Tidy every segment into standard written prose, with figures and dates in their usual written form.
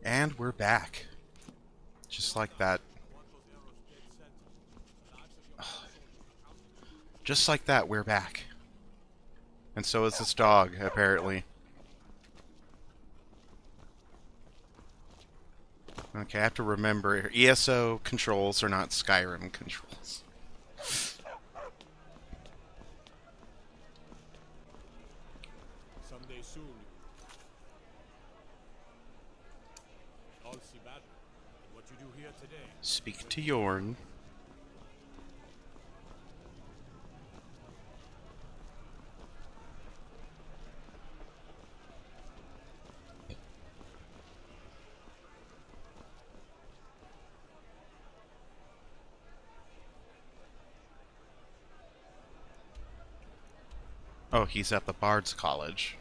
And we're back. Just like that. Just like that, we're back. And so is this dog, apparently. Okay, I have to remember, ESO controls are not Skyrim controls. Someday soon. I'll see battle. What you do here today? Speak to Yorn. Oh, he's at the Bard's College.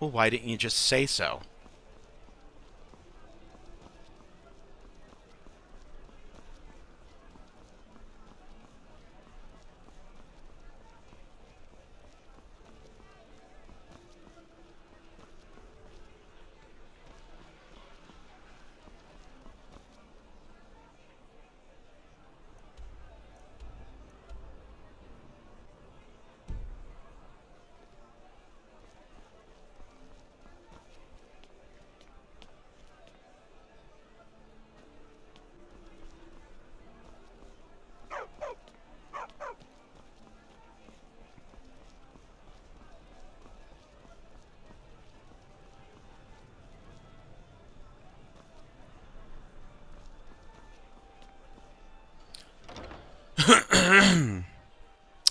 Well, why didn't you just say so?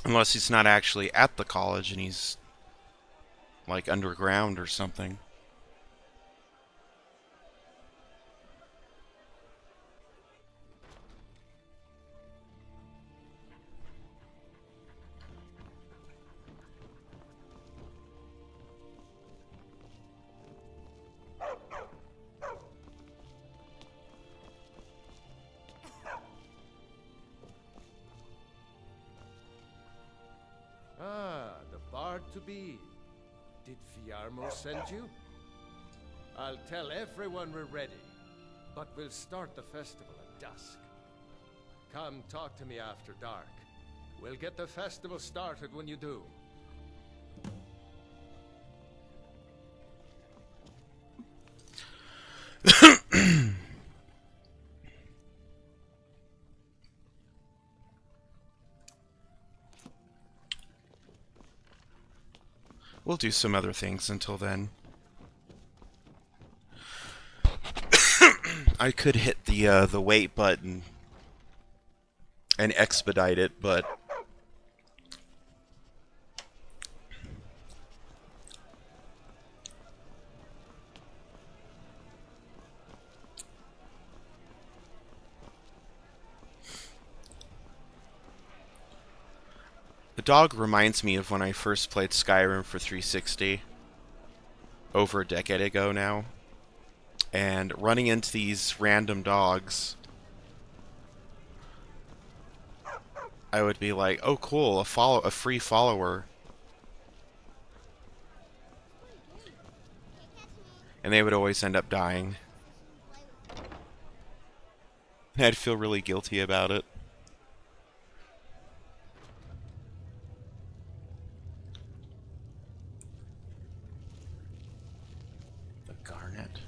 Unless he's not actually at the college and he's, like, underground or something. Ah, the bard to be. Did Fiarmo send you? I'll tell everyone we're ready, but we'll start the festival at dusk. Come talk to me after dark. We'll get the festival started when you do. We'll do some other things until then. I could hit the wait button and expedite it, but the dog reminds me of when I first played Skyrim for 360 over a decade ago now, and running into these random dogs, I would be like, "Oh, cool, a free follower," and they would always end up dying. And I'd feel really guilty about it. The garnet.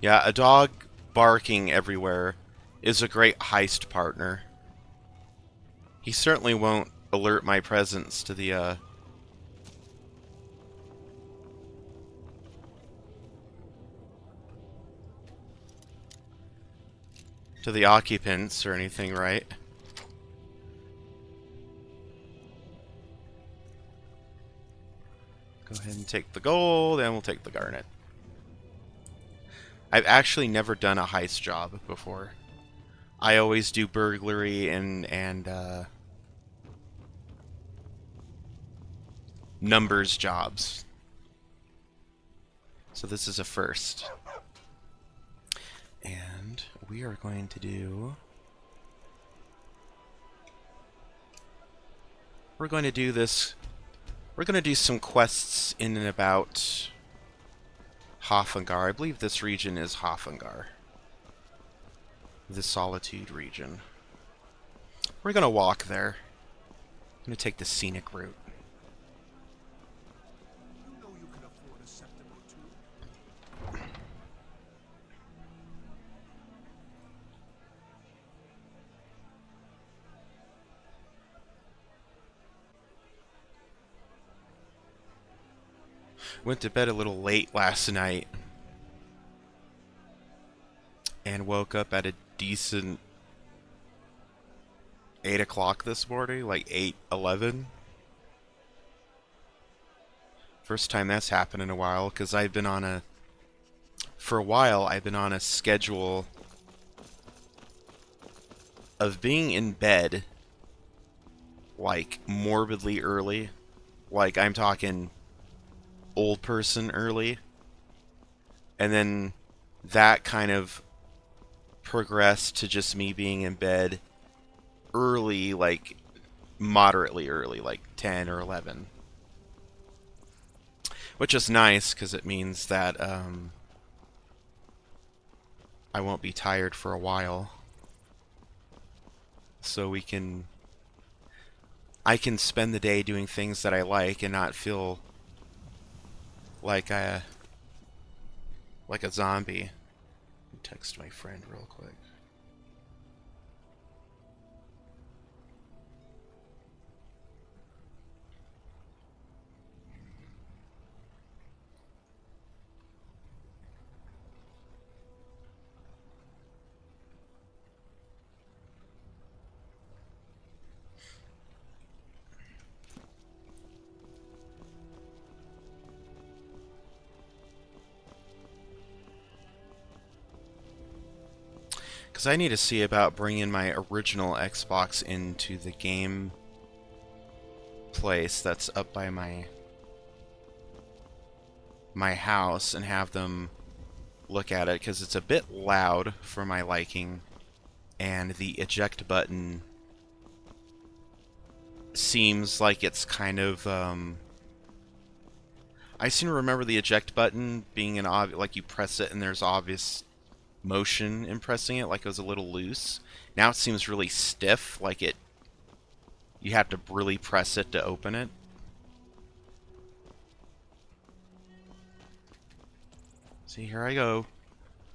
Yeah, a dog barking everywhere is a great heist partner. He certainly won't alert my presence to the occupants or anything, right? Go ahead and take the gold, and we'll take the garnet. I've actually never done a heist job before. I always do burglary and numbers jobs. So this is a first. And we are going to do... We're going to do this... We're going to do some quests in and about Haafingar. I believe this region is Haafingar. The Solitude region. We're going to walk there. I'm going to take the scenic route. You know you can afford a septim or two. Went to bed a little late last night. And woke up at a decent 8 o'clock this morning, like 8:11. First time that's happened in a while, because I've been on a... For a while, I've been on a schedule of being in bed, like, morbidly early. Like, I'm talking old person early. And then that kind of progressed to just me being in bed early, like moderately early, like 10 or 11. Which is nice, because it means that I won't be tired for a while. So I can spend the day doing things that I like and not feel like a zombie. Text my friend real quick. Because I need to see about bringing my original Xbox into the game place that's up by my house and have them look at it, because it's a bit loud for my liking, and the eject button seems like it's kind of I seem to remember the eject button being an like you press it and there's obvious motion in pressing it, like it was a little loose. Now it seems really stiff, like you have to really press it to open it. See, here I go,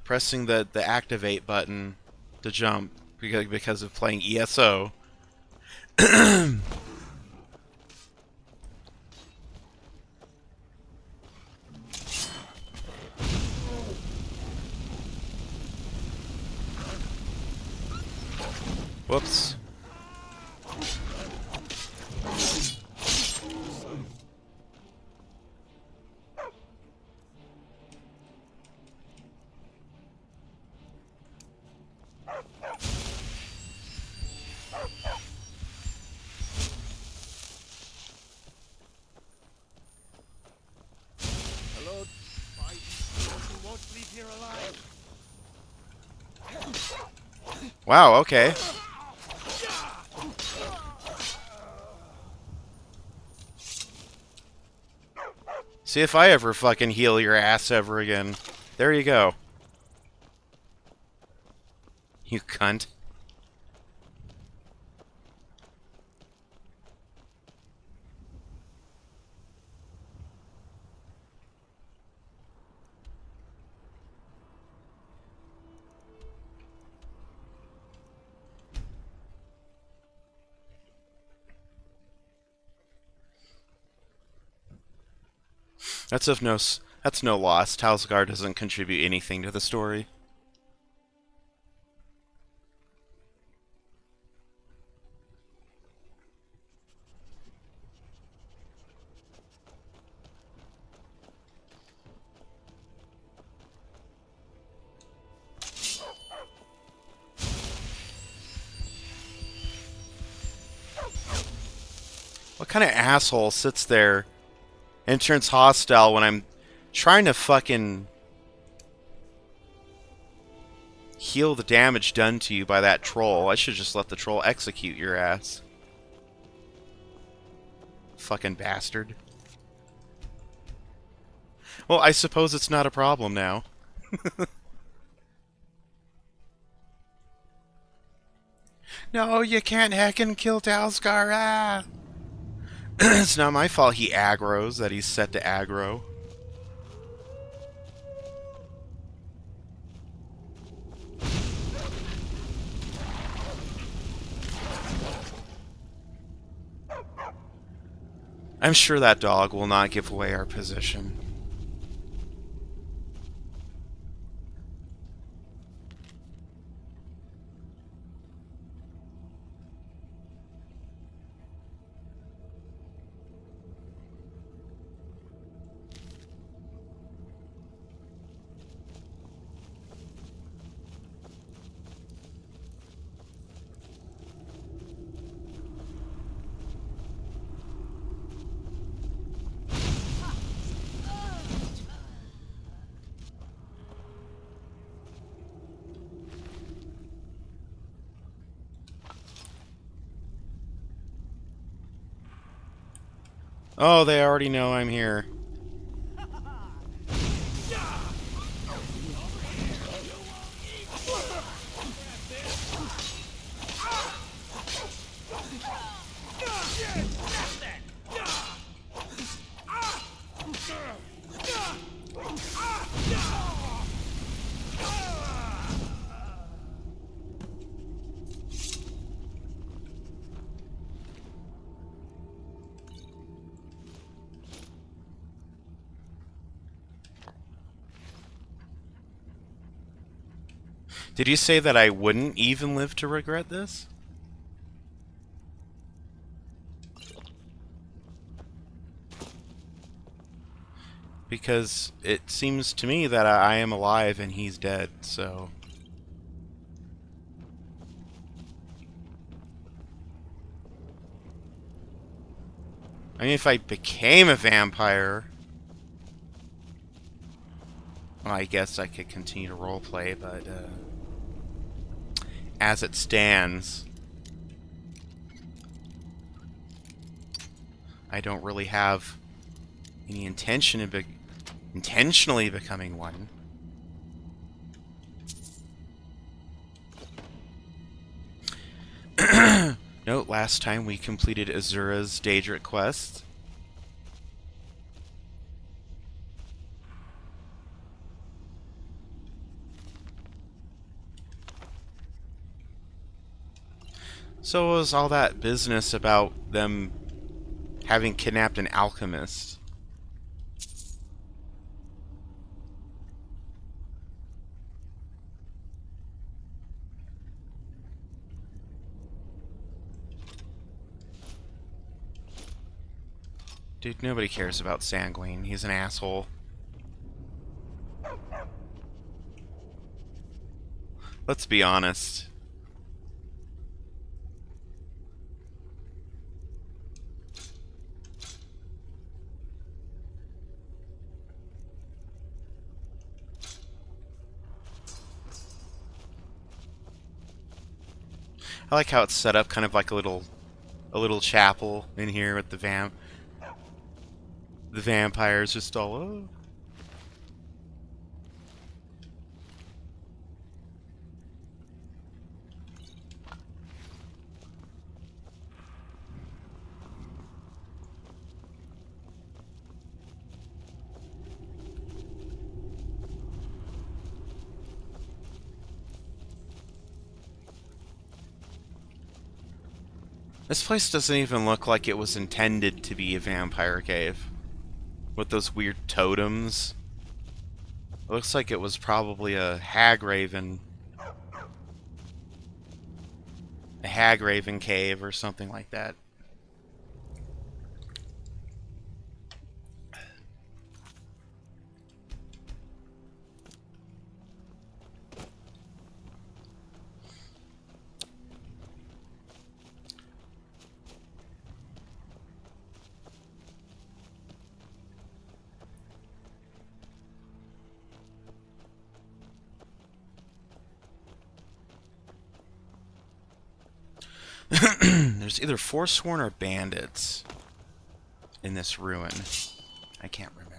pressing the activate button to jump because of playing ESO. Whoops. Hello, I won't leave here alive. Wow, okay. See if I ever fucking heal your ass ever again. There you go. You cunt. That's no loss. Talsgar doesn't contribute anything to the story. What kind of asshole sits there and turns hostile when I'm trying to fucking heal the damage done to you by that troll. I should just let the troll execute your ass. Fucking bastard. Well, I suppose it's not a problem now. No, you can't hack and kill Talskar. Ah! It's not my fault he aggroes, that he's set to aggro. I'm sure that dog will not give away our position. Oh, they already know I'm here. Did you say that I wouldn't even live to regret this? Because it seems to me that I am alive and he's dead, so... I mean, if I became a vampire... Well, I guess I could continue to roleplay, but... as it stands... I don't really have any intention of intentionally becoming one. Note, last time we completed Azura's Daedric quest. So was all that business about them having kidnapped an alchemist. Dude, nobody cares about Sanguine. He's an asshole. Let's be honest. I like how it's set up kind of like a little chapel in here with the vampires just all, oh. This place doesn't even look like it was intended to be a vampire cave. With those weird totems. It looks like it was probably a hag raven cave or something like that. There's either Forsworn or bandits in this ruin. I can't remember.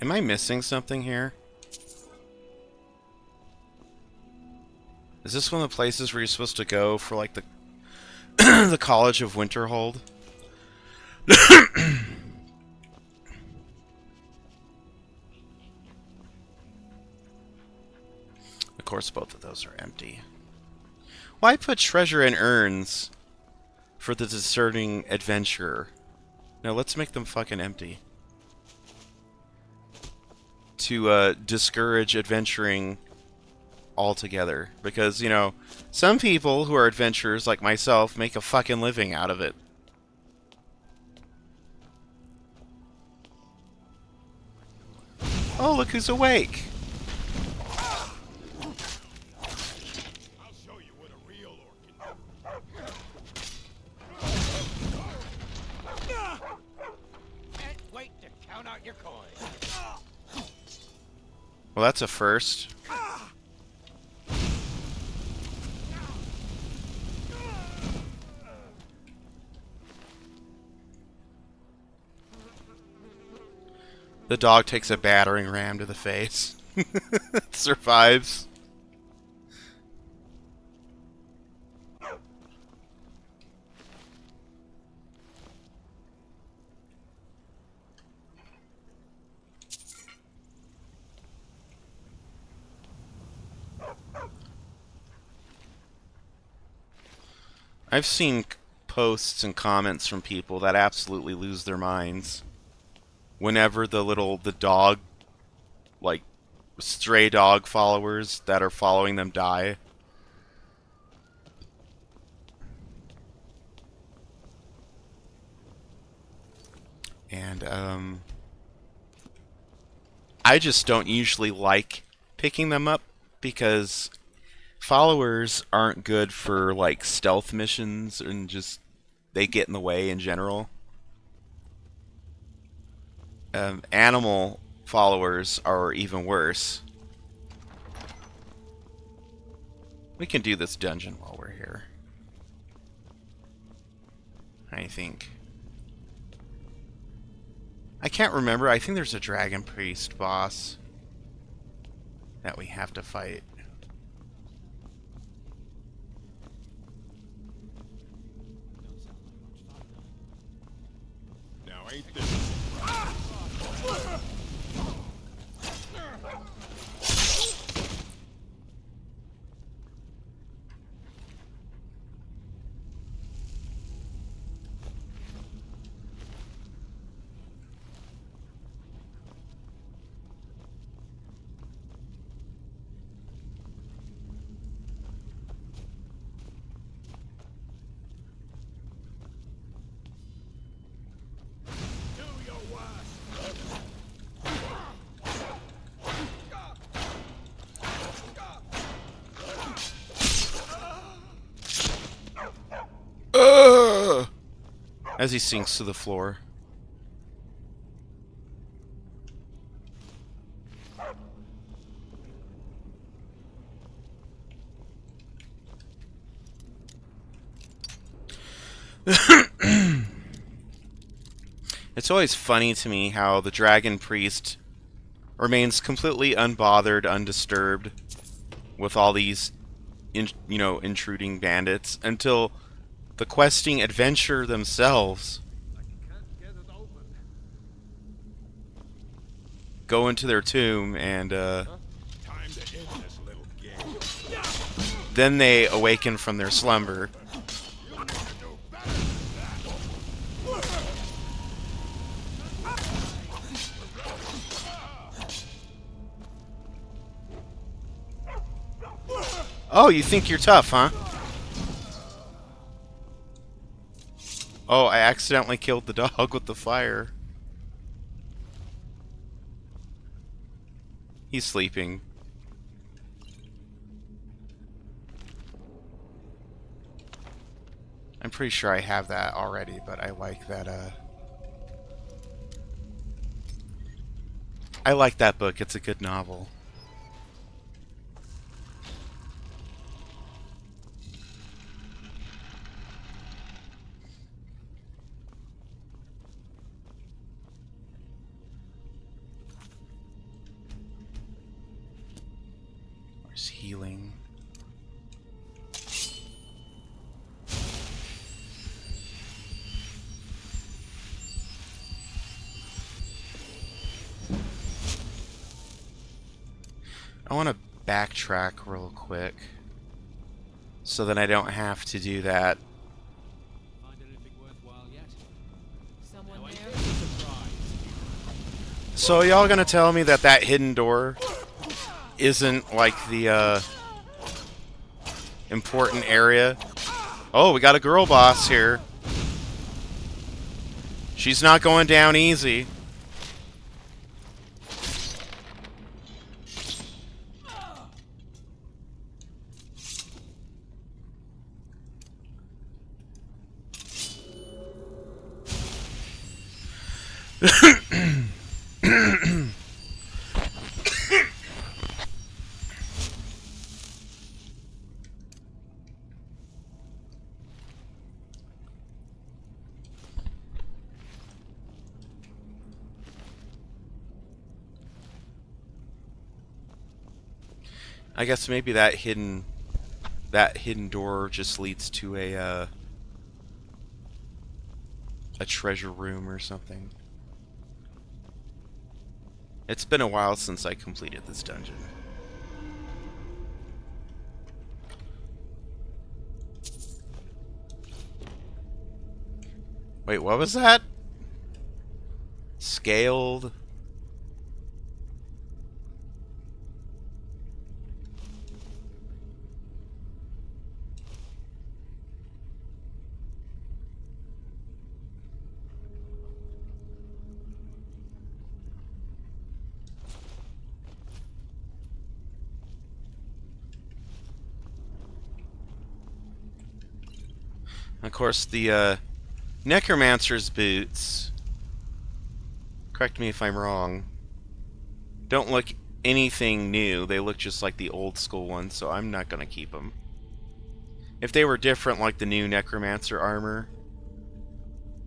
Am I missing something here? Is this one of the places where you're supposed to go for, like, the the College of Winterhold? Of course, both of those are empty. Why put treasure in urns for the discerning adventurer? No, let's make them fucking empty. To discourage adventuring altogether. Because, you know, some people who are adventurers like myself make a fucking living out of it. Oh, look who's awake! I'll show you what a real orc can do. Can't wait to count out your coins. Well, that's a first. The dog takes a battering ram to the face. Survives. I've seen posts and comments from people that absolutely lose their minds whenever the dog, like, stray dog followers that are following them die. And, I just don't usually like picking them up because followers aren't good for, like, stealth missions and just they get in the way in general. Animal followers are even worse. We can do this dungeon while we're here, I think. I can't remember. I think there's a Dragon Priest boss that we have to fight. Now ain't this... As he sinks to the floor. It's always funny to me how the Dragon Priest remains completely unbothered, undisturbed with all these, intruding bandits until the questing adventurer themselves go into their tomb and Time to end this little game. then they awaken from their slumber. You need to do better. Oh, you think you're tough, huh? Oh, I accidentally killed the dog with the fire. He's sleeping. I'm pretty sure I have that already, but I like that, I like that book. It's a good novel. There's healing. I want to backtrack real quick so that I don't have to do that. Find anything worthwhile yet? Someone Now I there? think it's a surprise. So y'all gonna tell me that that hidden door isn't like the important area? Oh, we got a girl boss here. She's not going down easy. I guess maybe that hidden door just leads to a treasure room or something. It's been a while since I completed this dungeon. Wait, what was that? Scaled? Of course, the Necromancer's boots, correct me if I'm wrong, don't look anything new. They look just like the old school ones, so I'm not going to keep them. If they were different like the new Necromancer armor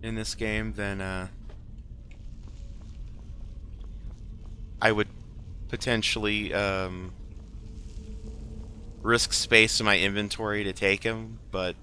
in this game, then I would potentially risk space in my inventory to take them, but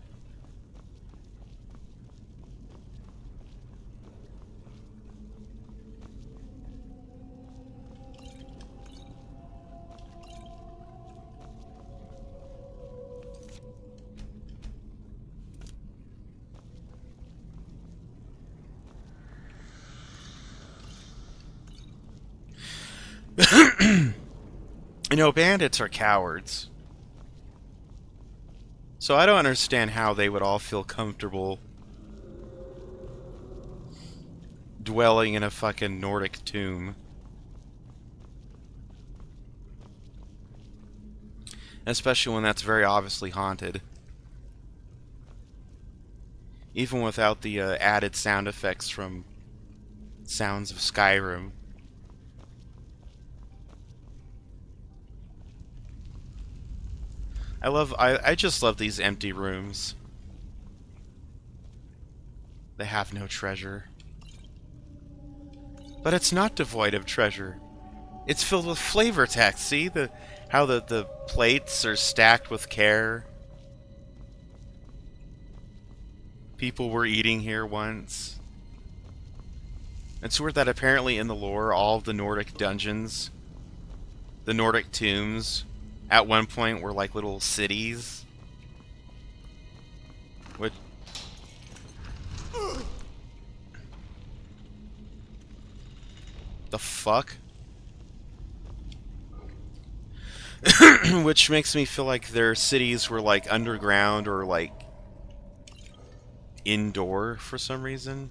you know, bandits are cowards. So I don't understand how they would all feel comfortable dwelling in a fucking Nordic tomb. Especially when that's very obviously haunted. Even without the added sound effects from sounds of Skyrim. I just love these empty rooms. They have no treasure. But it's not devoid of treasure. It's filled with flavor text. See how the plates are stacked with care? People were eating here once. It's weird that apparently in the lore, all of the Nordic dungeons, the Nordic tombs, at one point were like little cities. Which... The fuck? Which makes me feel like their cities were like underground or like indoor for some reason.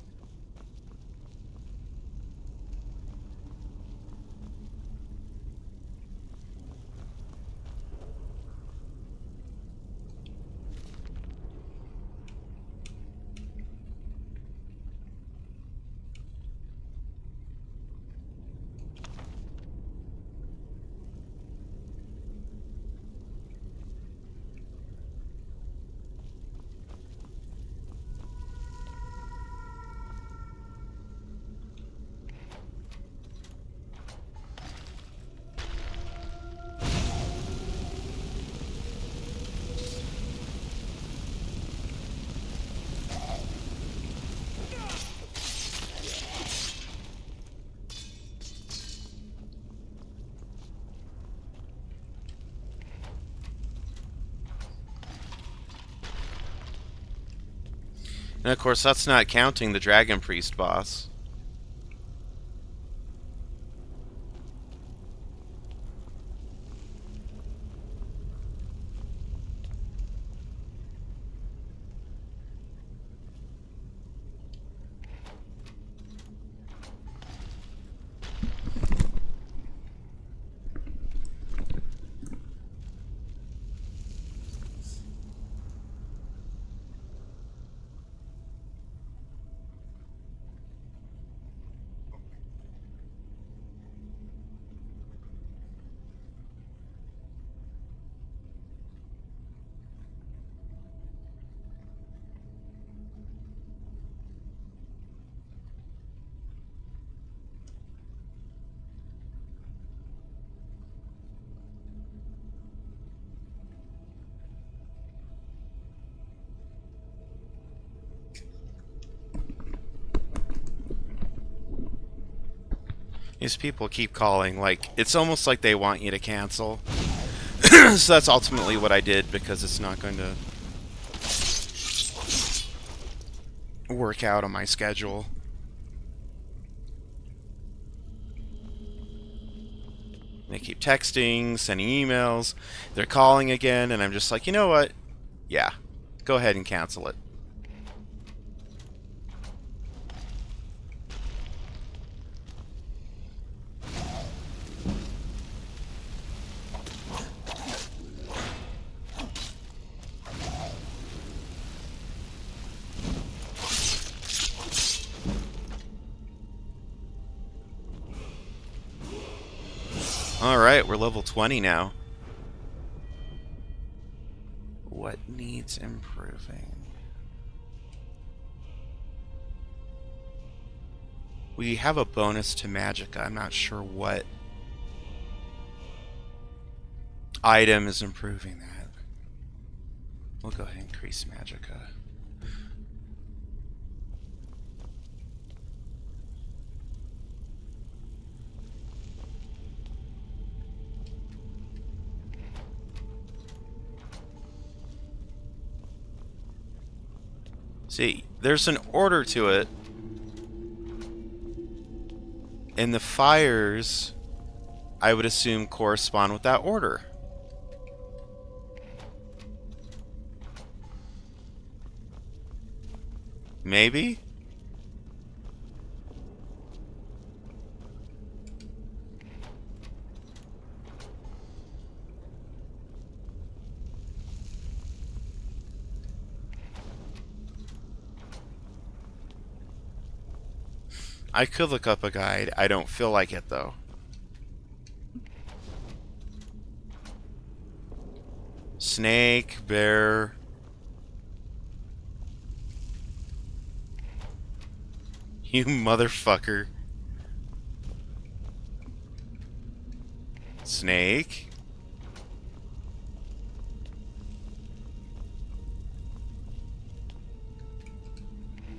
And of course, that's not counting the Dragon Priest boss. These people keep calling, like, it's almost like they want you to cancel. So that's ultimately what I did, because it's not going to work out on my schedule. They keep texting, sending emails, they're calling again, and I'm just like, you know what? Yeah, go ahead and cancel it. Alright, we're level 20 now. What needs improving? We have a bonus to Magicka. I'm not sure what item is improving that. We'll go ahead and increase Magicka. See, there's an order to it. And the fires, I would assume, correspond with that order. Maybe? I could look up a guide. I don't feel like it, though. Snake, bear. You motherfucker. Snake.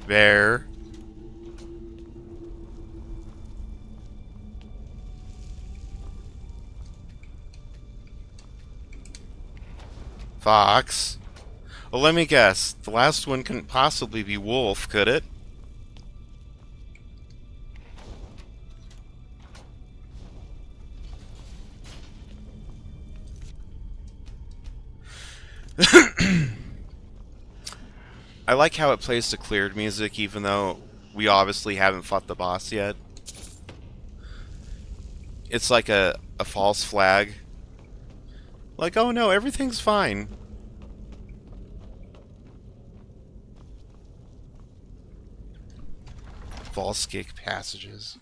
Bear. Fox. Well, let me guess. The last one couldn't possibly be wolf, could it? I like how it plays the cleared music, even though we obviously haven't fought the boss yet. It's like a false flag. Like, oh no, everything's fine. False gate passages.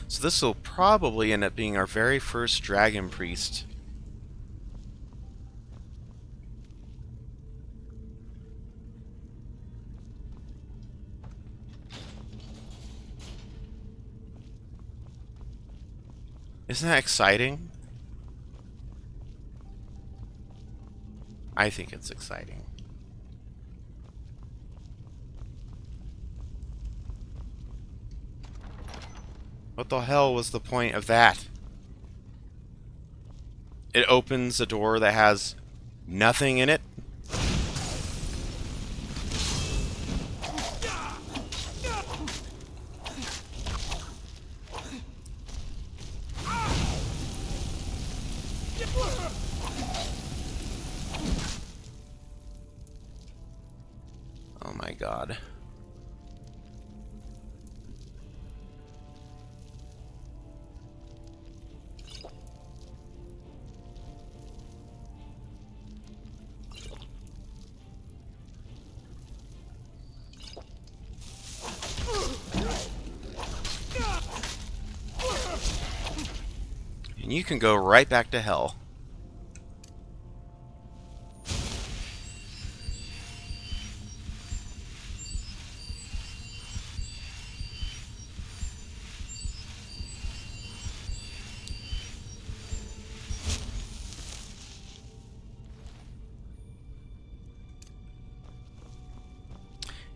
So this will probably end up being our very first Dragon Priest. Isn't that exciting? I think it's exciting. What the hell was the point of that? It opens a door that has nothing in it. Oh my god. And you can go right back to hell.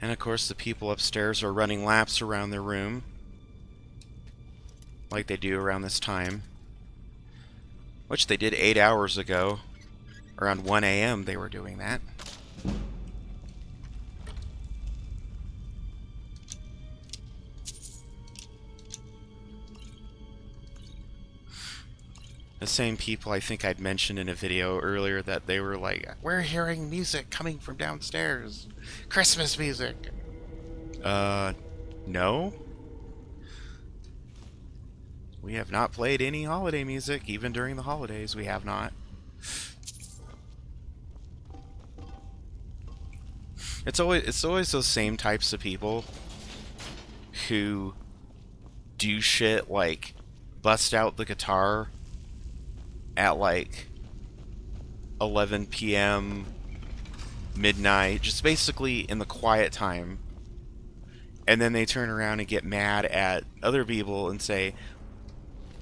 And of course the people upstairs are running laps around their room. Like they do around this time. Which they did 8 hours ago. Around 1 a.m. they were doing that. The same people I think I'd mentioned in a video earlier that they were like, we're hearing music coming from downstairs. Christmas music. No. We have not played any holiday music, even during the holidays. We have not. It's always those same types of people who do shit like bust out the guitar at like 11 p.m., midnight, just basically in the quiet time. And then they turn around and get mad at other people and say,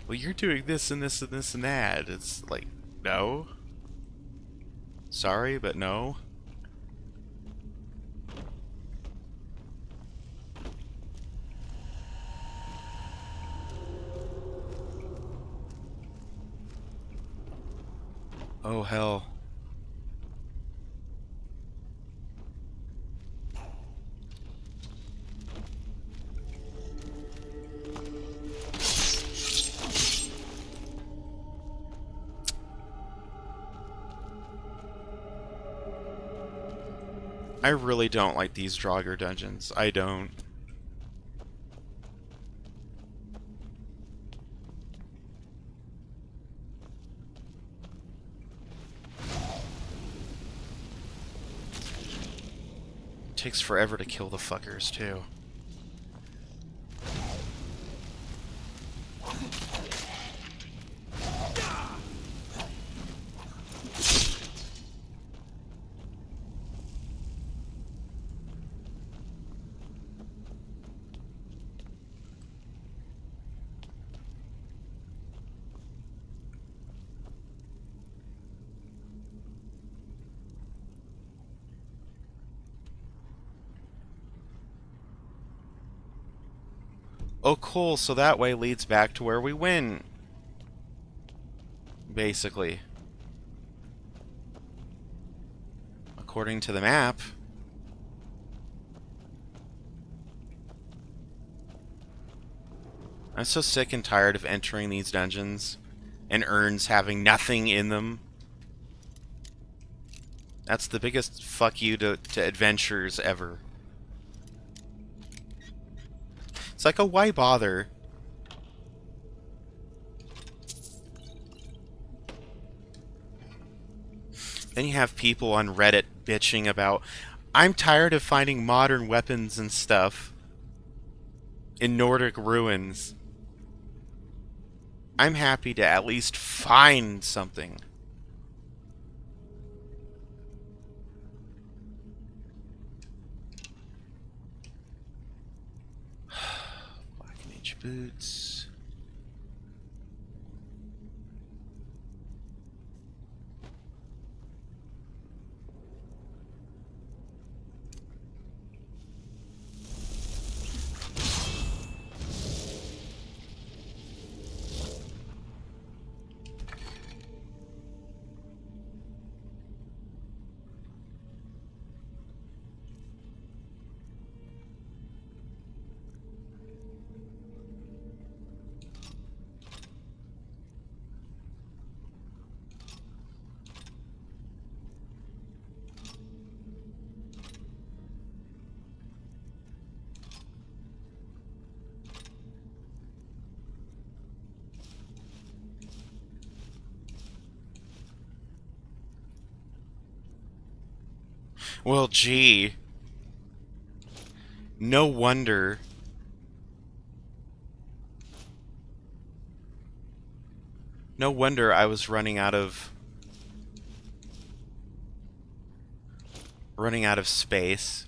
well, you're doing this and this and this and that. It's like, no. Sorry, but no. Oh, hell. I really don't like these Draugr dungeons. I don't. Takes forever to kill the fuckers, too. Oh, cool, so that way leads back to where we went. Basically. According to the map. I'm so sick and tired of entering these dungeons and urns having nothing in them. That's the biggest fuck you to adventurers ever. It's like, oh, why bother? Then you have people on Reddit bitching about, I'm tired of finding modern weapons and stuff in Nordic ruins. I'm happy to at least find something. Black Mage boots. Well, gee. No wonder. No wonder I was running out of space.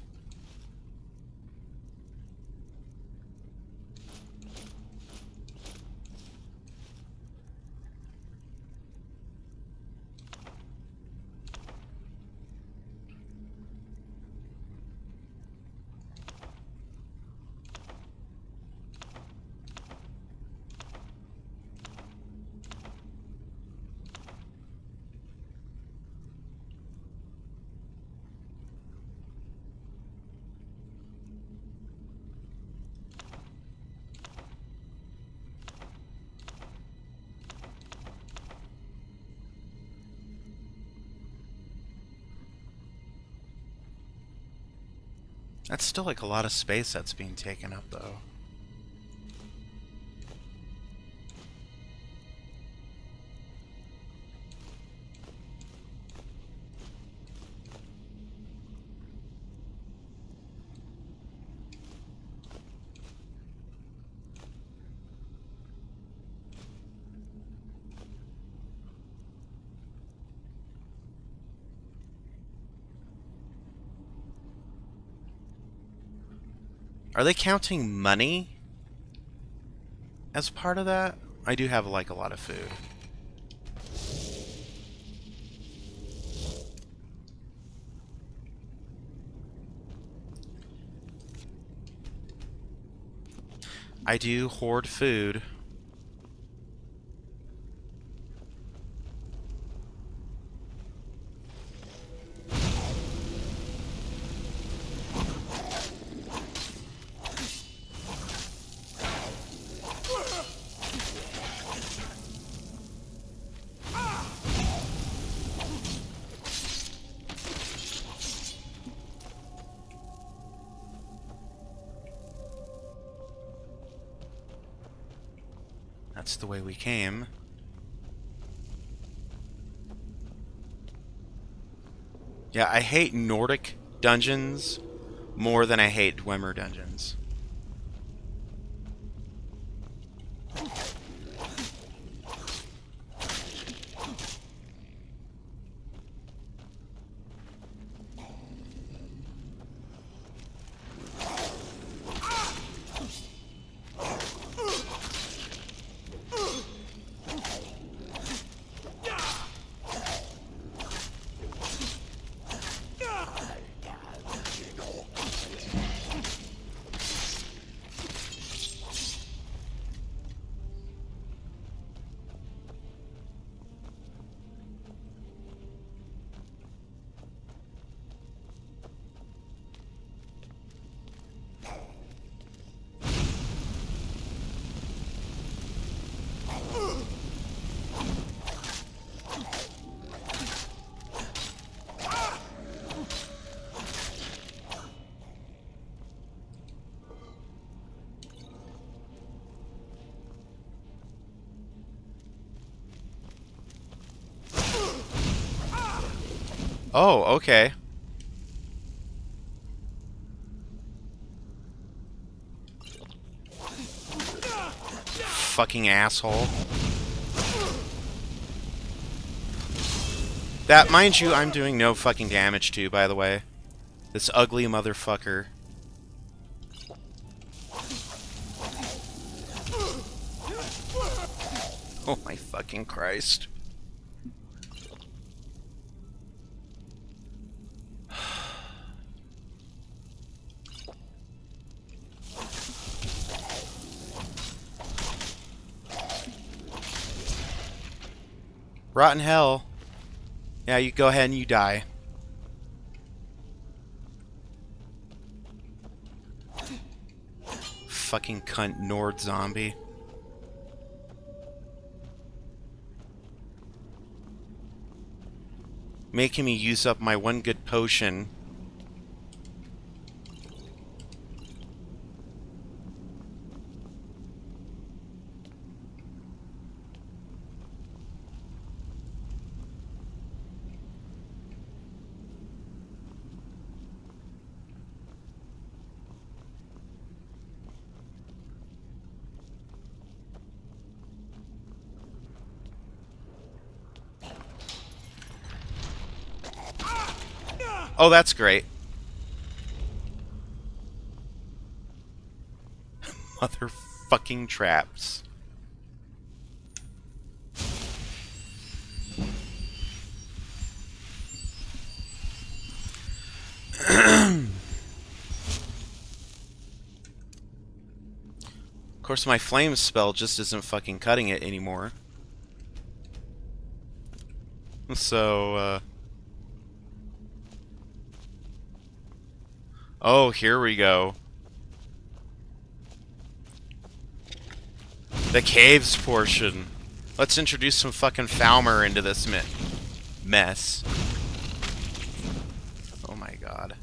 That's still like a lot of space that's being taken up, though. Are they counting money as part of that? I do have, like, a lot of food. I do hoard food. That's the way we came. Yeah, I hate Nordic dungeons more than I hate Dwemer dungeons. Oh, okay. Fucking asshole. That, mind you, I'm doing no fucking damage to, by the way. This ugly motherfucker. Oh my fucking Christ. Rotten hell. Yeah, you go ahead and you die. Fucking cunt Nord zombie. Making me use up my one good potion. Oh, that's great. Motherfucking traps. Of course, my flame spell just isn't fucking cutting it anymore. So, oh, here we go. The caves portion. Let's introduce some fucking Falmer into this mess. Oh my god.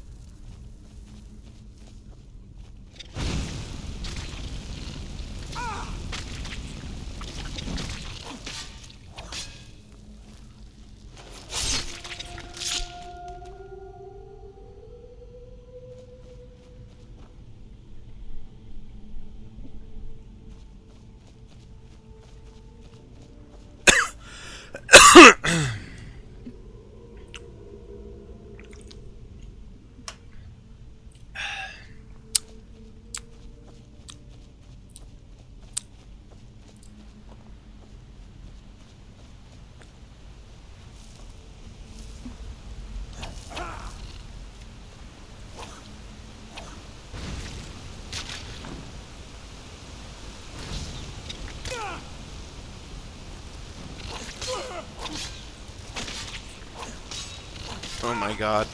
Oh my god.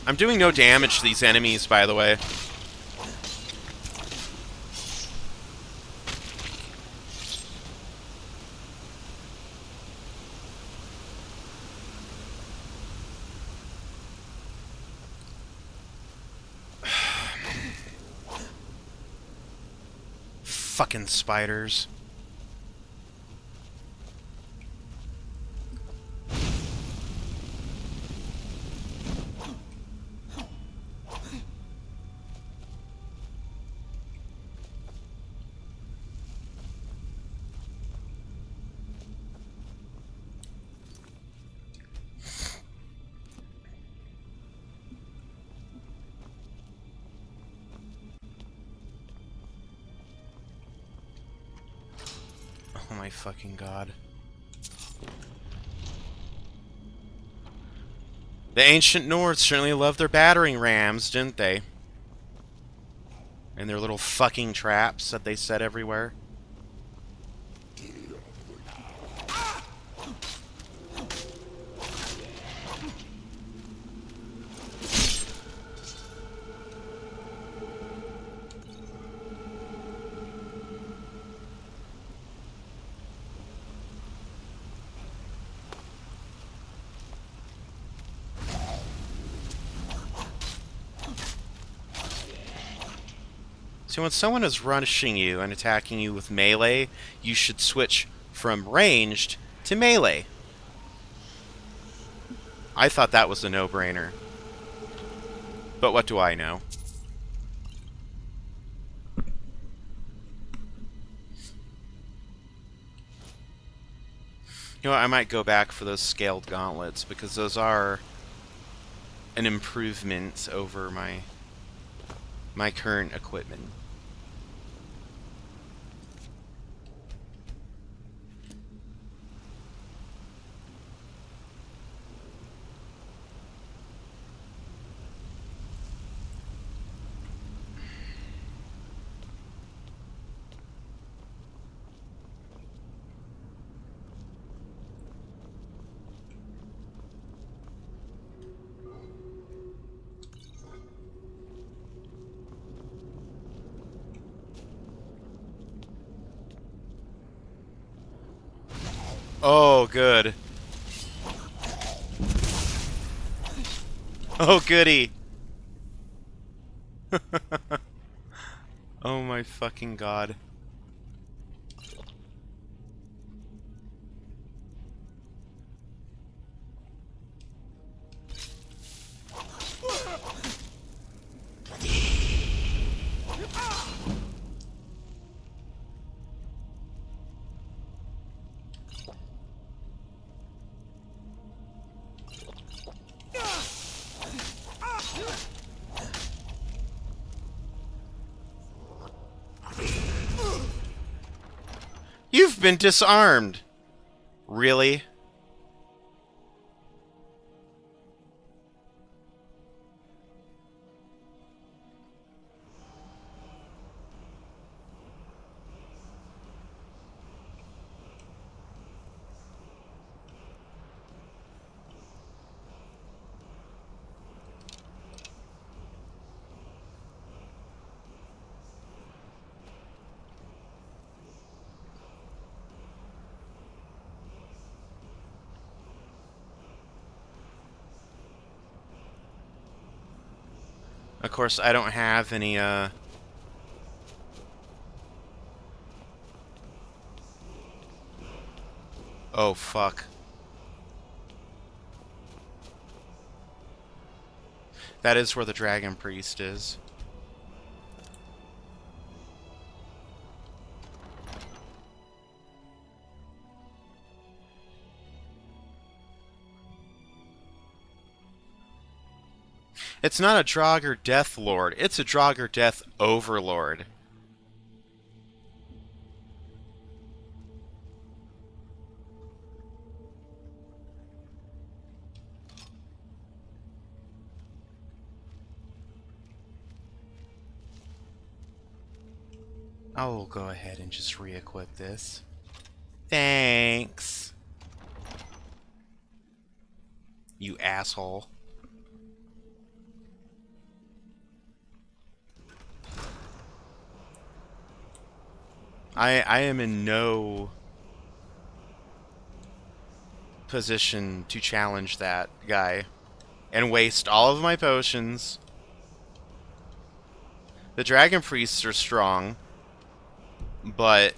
I'm doing no damage to these enemies, by the way. Fucking spiders. Oh my fucking god. The ancient Nords certainly loved their battering rams, didn't they? And their little fucking traps that they set everywhere. So when someone is rushing you and attacking you with melee, you should switch from ranged to melee. I thought that was a no-brainer. But what do I know? You know what, I might go back for those scaled gauntlets, because those are an improvement over my current equipment. Oh, good. Oh, goody. Oh my fucking god. You've been disarmed! Really? Of course, I don't have any, Oh, fuck. That is where the Dragon Priest is. It's not a Draugr Death Lord, it's a Draugr Death Overlord. I will go ahead and just re-equip this. Thanks. You asshole. I am in no position to challenge that guy and waste all of my potions. The Dragon Priests are strong, but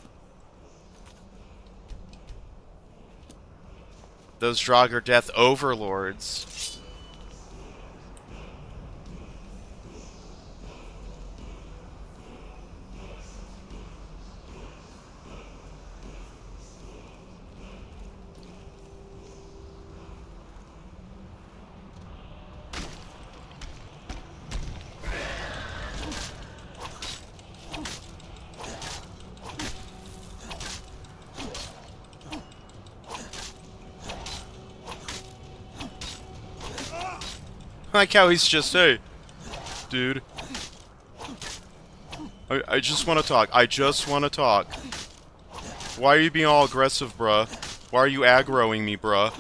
those Draugr Death Overlords... I like how he's just, hey, dude. I just want to talk. I just want to talk. Why are you being all aggressive, bruh? Why are you aggroing me, bruh?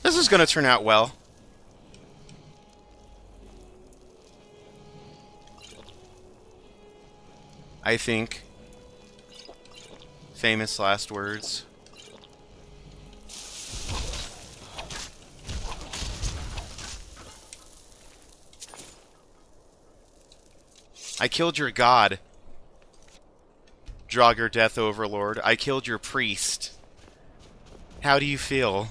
This is gonna turn out well. I think. Famous last words. I killed your god, Draugr Death Overlord. I killed your priest. How do you feel?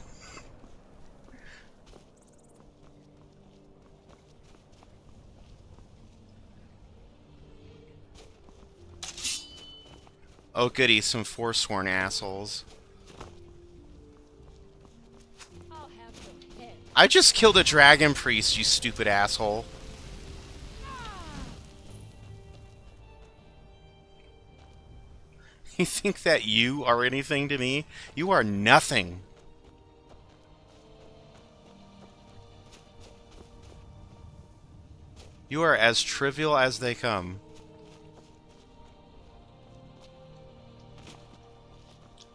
Oh goody, some Forsworn assholes. I'll have your head. I just killed a dragon priest, you stupid asshole. You think that you are anything to me? You are nothing. You are as trivial as they come.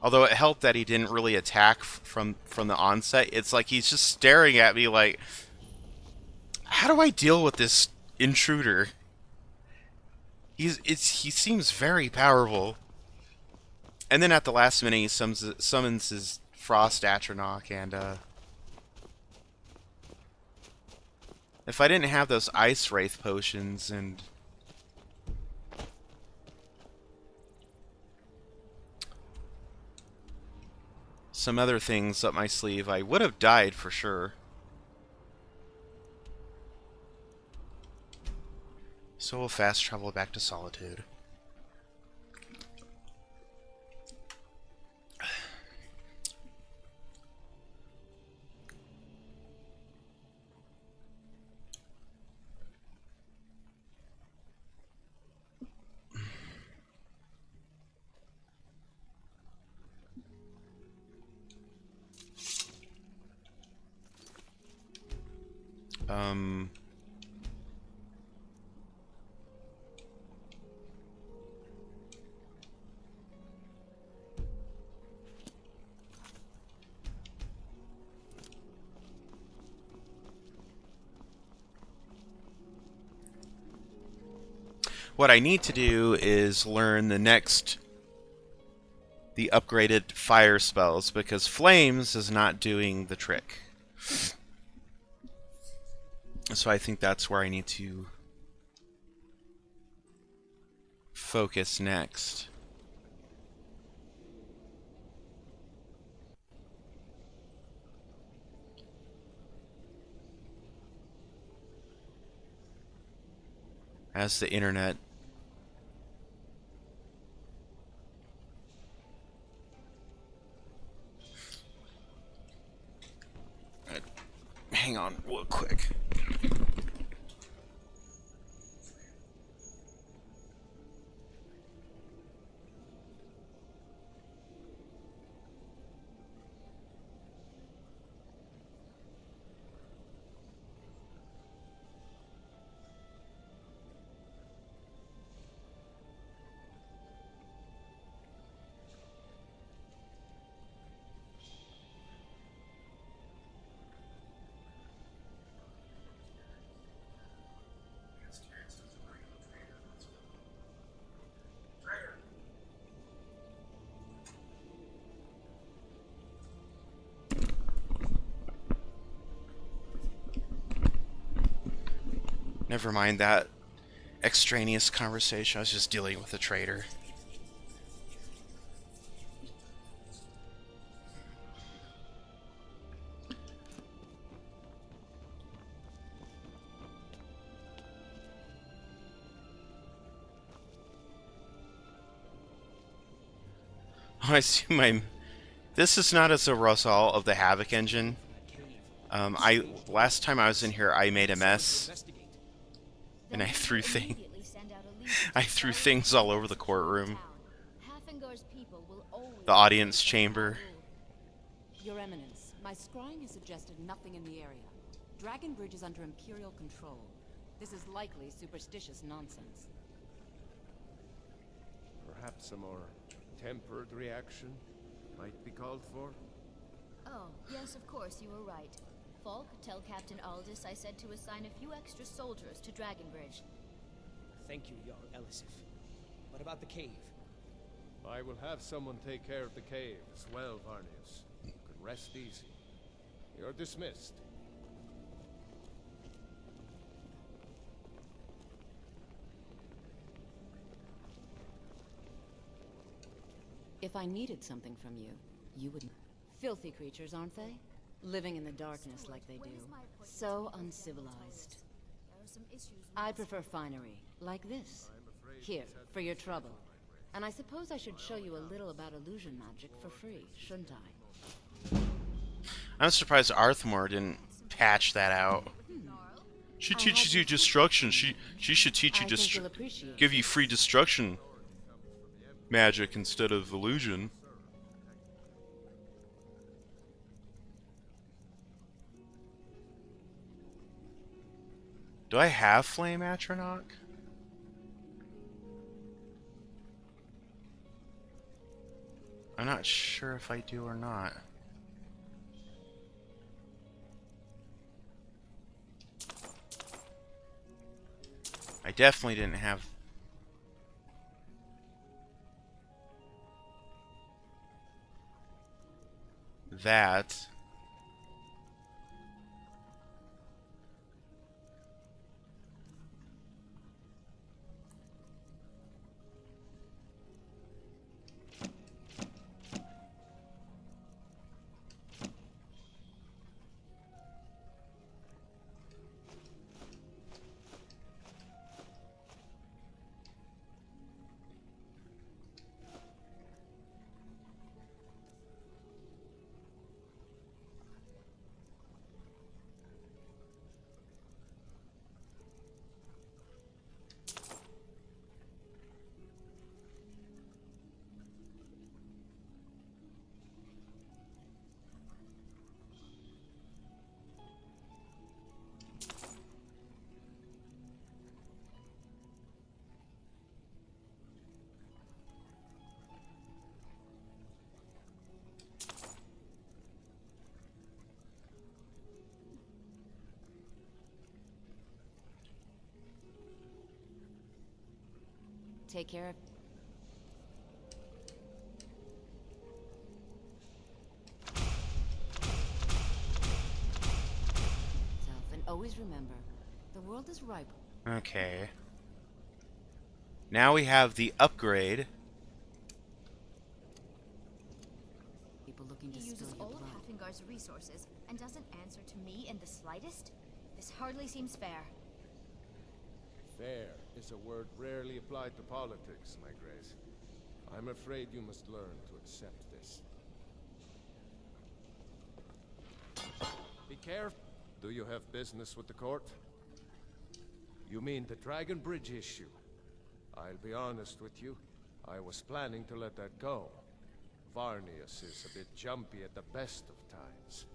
Although it helped that he didn't really attack from the onset. It's like he's just staring at me like, how do I deal with this intruder? He seems very powerful. And then at the last minute he summons his Frost Atronach, and if I didn't have those Ice Wraith potions and some other things up my sleeve, I would have died for sure. So we'll fast travel back to Solitude. What I need to do is learn the upgraded fire spells, because Flames is not doing the trick. So I think that's where I need to focus next. As the internet hang on real quick. Never mind that extraneous conversation. I was just dealing with a traitor. Oh, I see my... This is not as a result of the Havoc engine. Last time I was in here, I made a mess. And I threw things all over the courtroom. The audience chamber. Your Eminence, my scrying has suggested nothing in the area. Dragonbridge is under Imperial control. This is likely superstitious nonsense. Perhaps a more tempered reaction might be called for? Oh, yes, of course, you were right. Falk, tell Captain Aldous I said to assign a few extra soldiers to Dragonbridge. Thank you, Jarl Elisif. What about the cave? I will have someone take care of the cave as well, Varnius. You can rest easy. You're dismissed. If I needed something from you, you would... Filthy creatures, aren't they? Living in the darkness like they do. So uncivilized. There are some issues with I prefer finery, like this. Here, for your trouble. And I suppose I should show you a little about illusion magic for free, shouldn't I? I'm surprised Arthmore didn't patch that out. She teaches you destruction. She should teach you give you free destruction magic instead of illusion. Do I have Flame Atronach? I'm not sure if I do or not. I definitely didn't have... that. Take care of... And always remember, the world is ripe. Okay. Now we have the upgrade. People looking to He uses spill all your of blood. Hafengar's resources and doesn't answer to me in the slightest? This hardly seems fair. Fair is a word rarely applied to politics, my grace. I'm afraid you must learn to accept this. Be careful. Do you have business with the court? You mean the Dragon Bridge issue? I'll be honest with you. I was planning to let that go. Varnius is a bit jumpy at the best of times.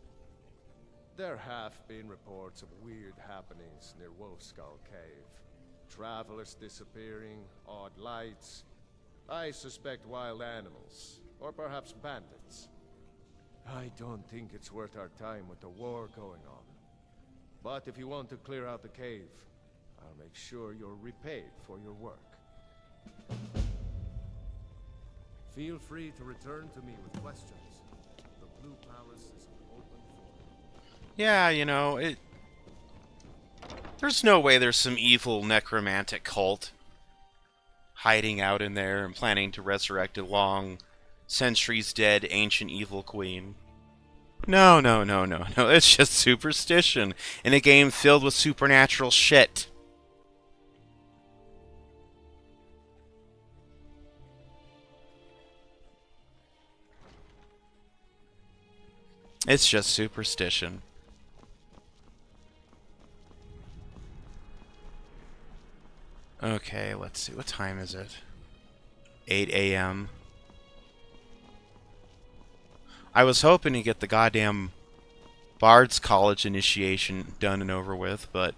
There have been reports of weird happenings near Wolfskull Cave. Travelers disappearing, odd lights. I suspect wild animals, or perhaps bandits. I don't think it's worth our time with the war going on. But if you want to clear out the cave, I'll make sure you're repaid for your work. Feel free to return to me with questions. The Blue Palace is an open forum. Yeah, you know, there's no way there's some evil necromantic cult hiding out in there and planning to resurrect a long, centuries dead ancient evil queen. No. It's just superstition in a game filled with supernatural shit. It's just superstition. Okay, let's see. What time is it? 8 a.m. I was hoping to get the goddamn Bard's College initiation done and over with, but...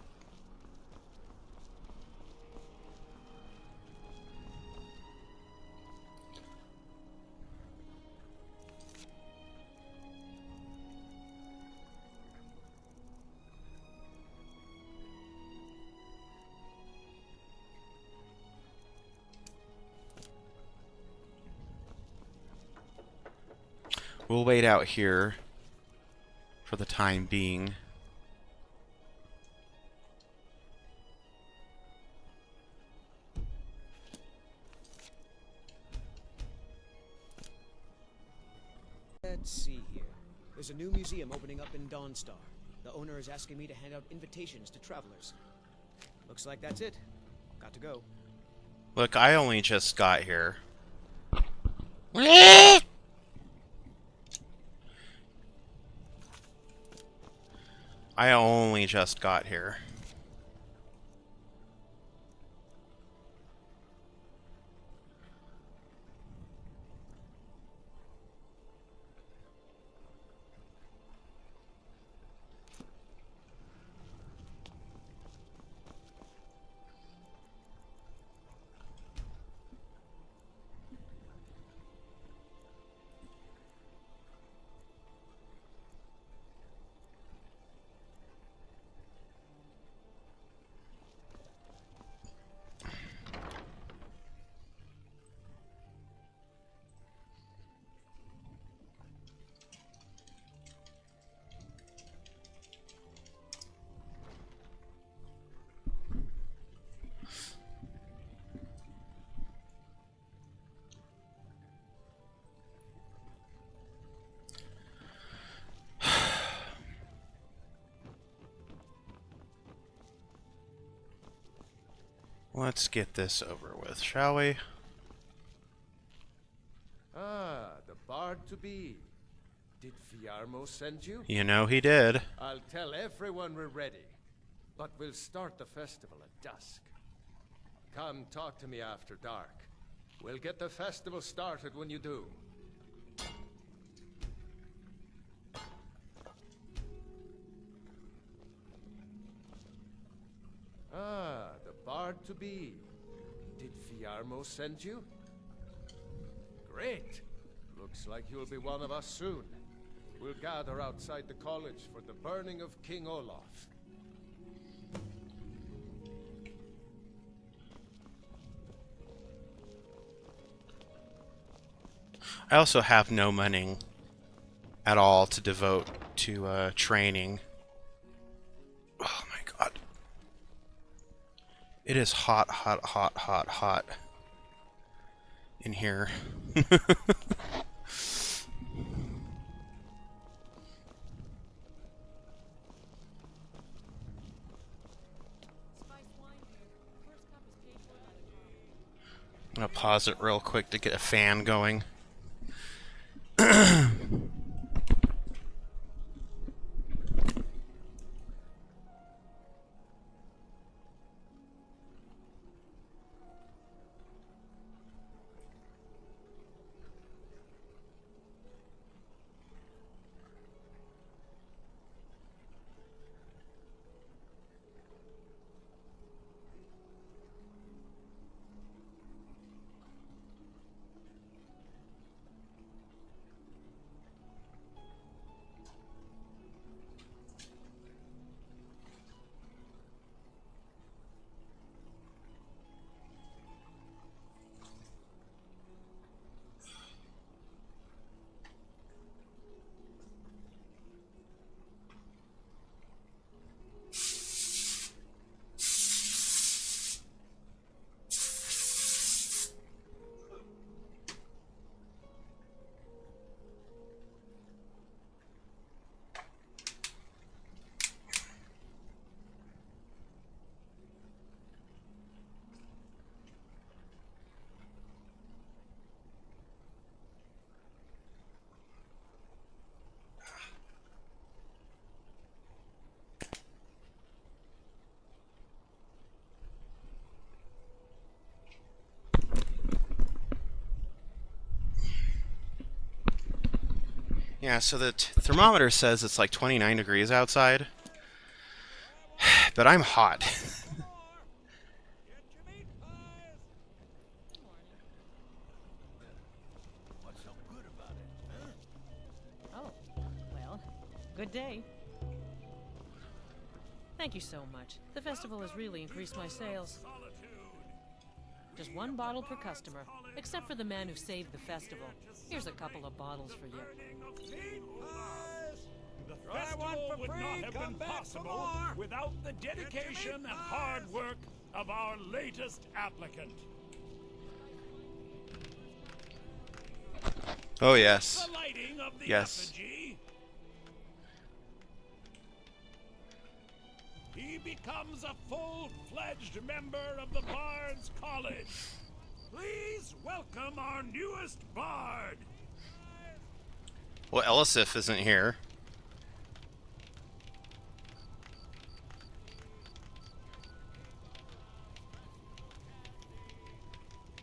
We'll wait out here for the time being. Let's see here. There's a new museum opening up in Dawnstar. The owner is asking me to hand out invitations to travelers. Looks like that's it. Got to go. Look, I only just got here. I only just got here. Let's get this over with, shall we? Ah, the bard to be. Did Fiarmo send you? You know he did. I'll tell everyone we're ready, but we'll start the festival at dusk. Come talk to me after dark. We'll get the festival started when you do. Ah, the bard to be. Did Fiarmo send you? Great. Looks like you'll be one of us soon. We'll gather outside the college for the burning of King Olaf. I also have no money at all to devote to training. Oh my god. It is hot, hot, hot, hot, hot in here. I'm gonna pause it real quick to get a fan going. Yeah, so the thermometer says it's like 29 degrees outside, but I'm hot. Oh, well, good day. Thank you so much. The festival has really increased my sales. Just one bottle per customer. Except for the man who saved the festival. Here's a couple of bottles for you. The festival would not have been possible without the dedication and hard work of our latest applicant. Oh, yes. The lighting of the Yes. effigy. He becomes a full-fledged member of the Bard's College. Please welcome our newest bard. Well, Elisif isn't here.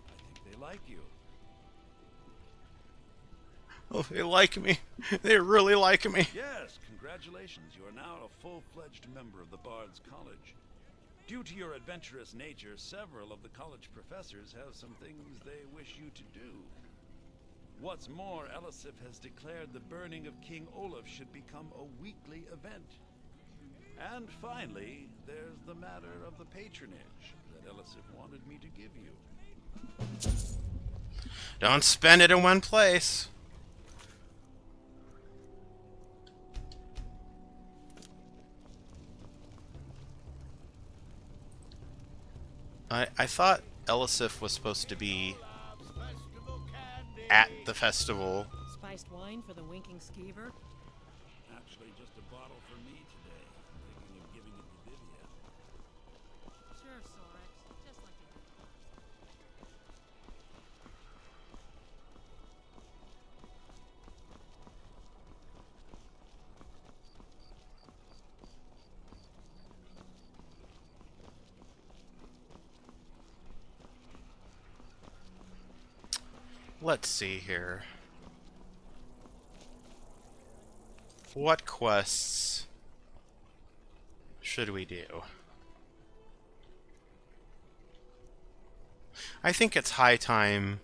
I think they like you. Oh, they like me. They really like me. Yes, congratulations. You are now a full-fledged member of the Bard's College. Due to your adventurous nature, several of the college professors have some things they wish you to do. What's more, Elisif has declared the burning of King Olaf should become a weekly event. And finally, there's the matter of the patronage that Elisif wanted me to give you. Don't spend it in one place. I thought Elisif was supposed to be at the festival. Spiced wine for the winking skeever? Actually, just a bottle for me today. Thinking of giving it to Vivian. Sure, Sorex. Just like you did. Let's see here. What quests should we do? I think it's high time.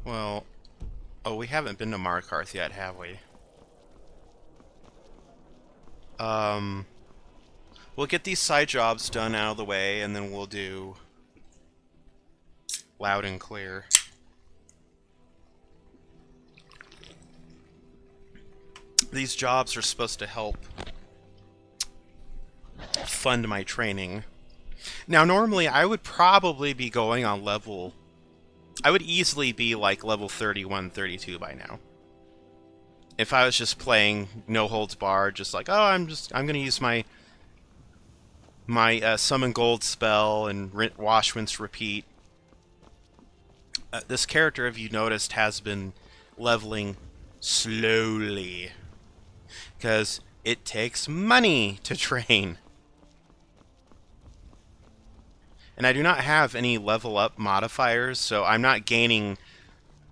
Well, oh, we haven't been to Markarth yet, have we? We'll get these side jobs done out of the way, and then we'll do Loud and Clear. These jobs are supposed to help fund my training. Now, normally I would probably be going on level... I would easily be like level 31, 32 by now. If I was just playing no holds barred, just like, oh, I'm gonna use my summon gold spell and wash, rinse, repeat. This character, if you noticed, has been leveling slowly because it takes money to train. And I do not have any level up modifiers, so I'm not gaining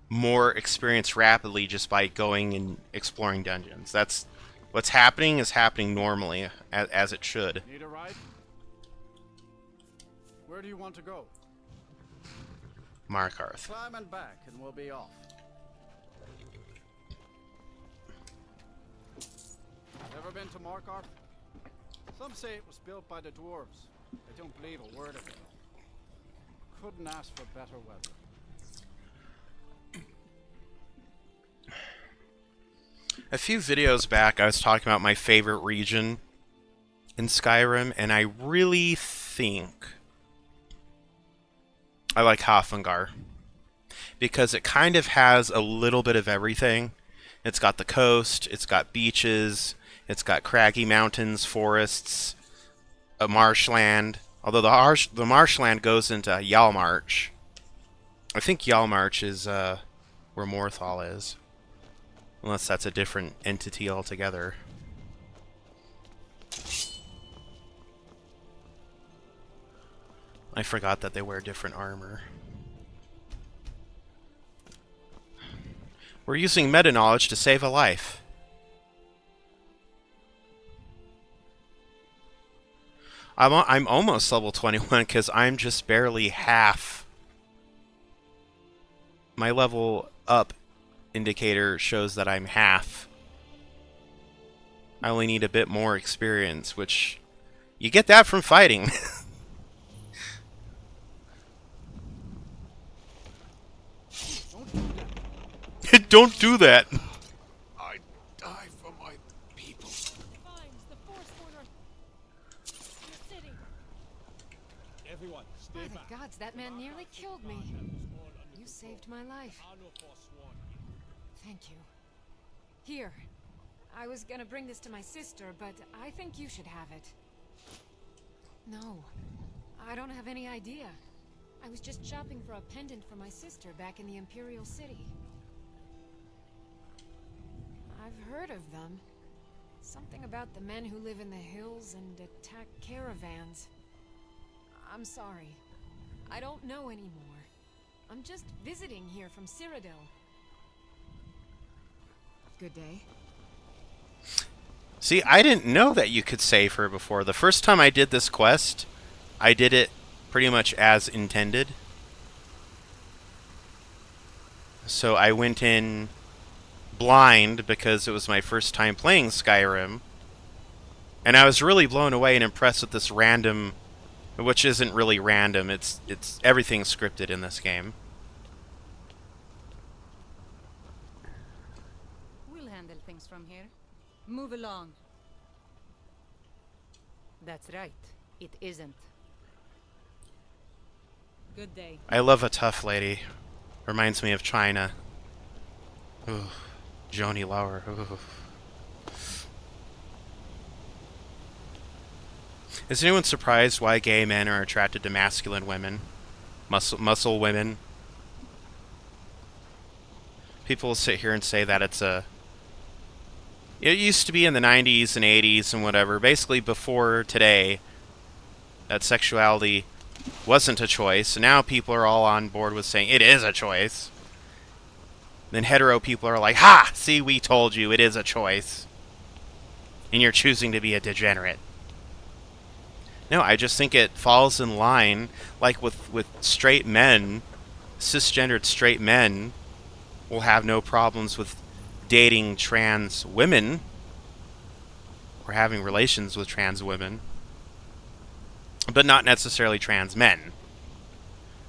more experience rapidly just by going and exploring dungeons. That's what's happening is happening normally, as it should. Need a ride? Where do you want to go? Markarth. Climb and back and we'll be off. Ever been to Markarth? Some say it was built by the dwarves. I don't believe a word of it. Couldn't ask for better weather. A few videos back, I was talking about my favorite region in Skyrim, and I really think I like Hafengar because it kind of has a little bit of everything. It's got the coast, it's got beaches, it's got craggy mountains, forests, a marshland. Although the marshland goes into Yalmarch. I think Yalmarch is where Morthal is. Unless that's a different entity altogether. I forgot that they wear different armor. We're using meta knowledge to save a life. I'm almost level 21 because I'm just barely half. My level up indicator shows that I'm half. I only need a bit more experience, which you get that from fighting. Don't do that. I die for my people. Confines, the Forsworner. The city. Everyone, By the gods, that man nearly killed me. You saved my life. Thank you. Here. I was gonna bring this to my sister, but I think you should have it. No. I don't have any idea. I was just shopping for a pendant for my sister back in the Imperial City. I've heard of them. Something about the men who live in the hills and attack caravans. I'm sorry. I don't know anymore. I'm just visiting here from Cyrodiil. Good day. See, I didn't know that you could save her before. The first time I did this quest, I did it pretty much as intended. So I went in blind because it was my first time playing Skyrim. And I was really blown away and impressed with this random, which isn't really random, it's everything's scripted in this game. We'll handle things from here. Move along. That's right. It isn't. Good day. I love a tough lady. Reminds me of China. Ooh, Joni Lauer. Ooh. Is anyone surprised why gay men are attracted to masculine women? Muscle women? People will sit here and say that it's a... It used to be in the 90s and 80s and whatever, basically before today, that sexuality wasn't a choice, and now people are all on board with saying it is a choice. Then hetero people are like, ha! See, we told you, it is a choice. And you're choosing to be a degenerate. No, I just think it falls in line, like with straight men, cisgendered straight men will have no problems with dating trans women or having relations with trans women, but not necessarily trans men,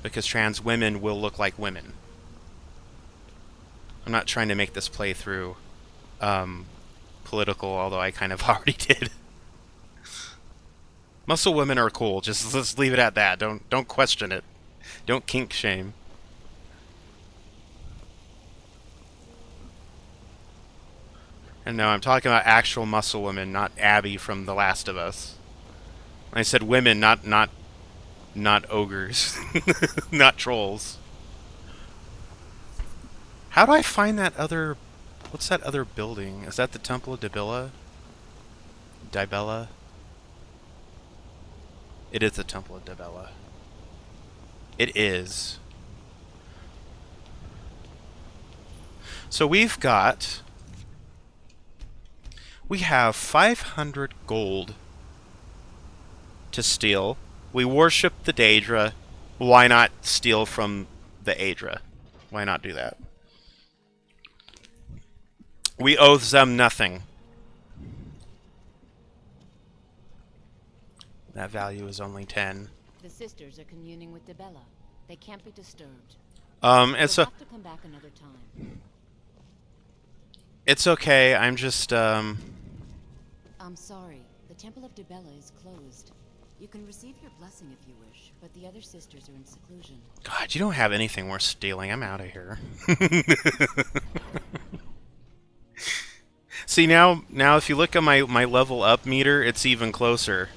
because trans women will look like women. I'm not trying to make this playthrough political, although I kind of already did. Muscle women are cool. Just let's leave it at that. Don't question it. Don't kink shame. And no, I'm talking about actual muscle women, not Abby from The Last of Us. I said women, not ogres, not trolls. How do I find that other? What's that other building? Is that the Temple of Dibella? Dibella? It is the Temple of Dibella. It is. So we have 500 gold to steal. We worship the Daedra. Why not steal from the Aedra? Why not do that? We owe them nothing. That value is only 10. The sisters are communing with Dibella. They can't be disturbed. It's You'll have to come back another time. It's okay. I'm just I'm sorry. The Temple of Dibella is closed. You can receive your blessing if you wish, but the other sisters are in seclusion. God, you don't have anything worth stealing. I'm out of here. See, now if you look at my level up meter, it's even closer.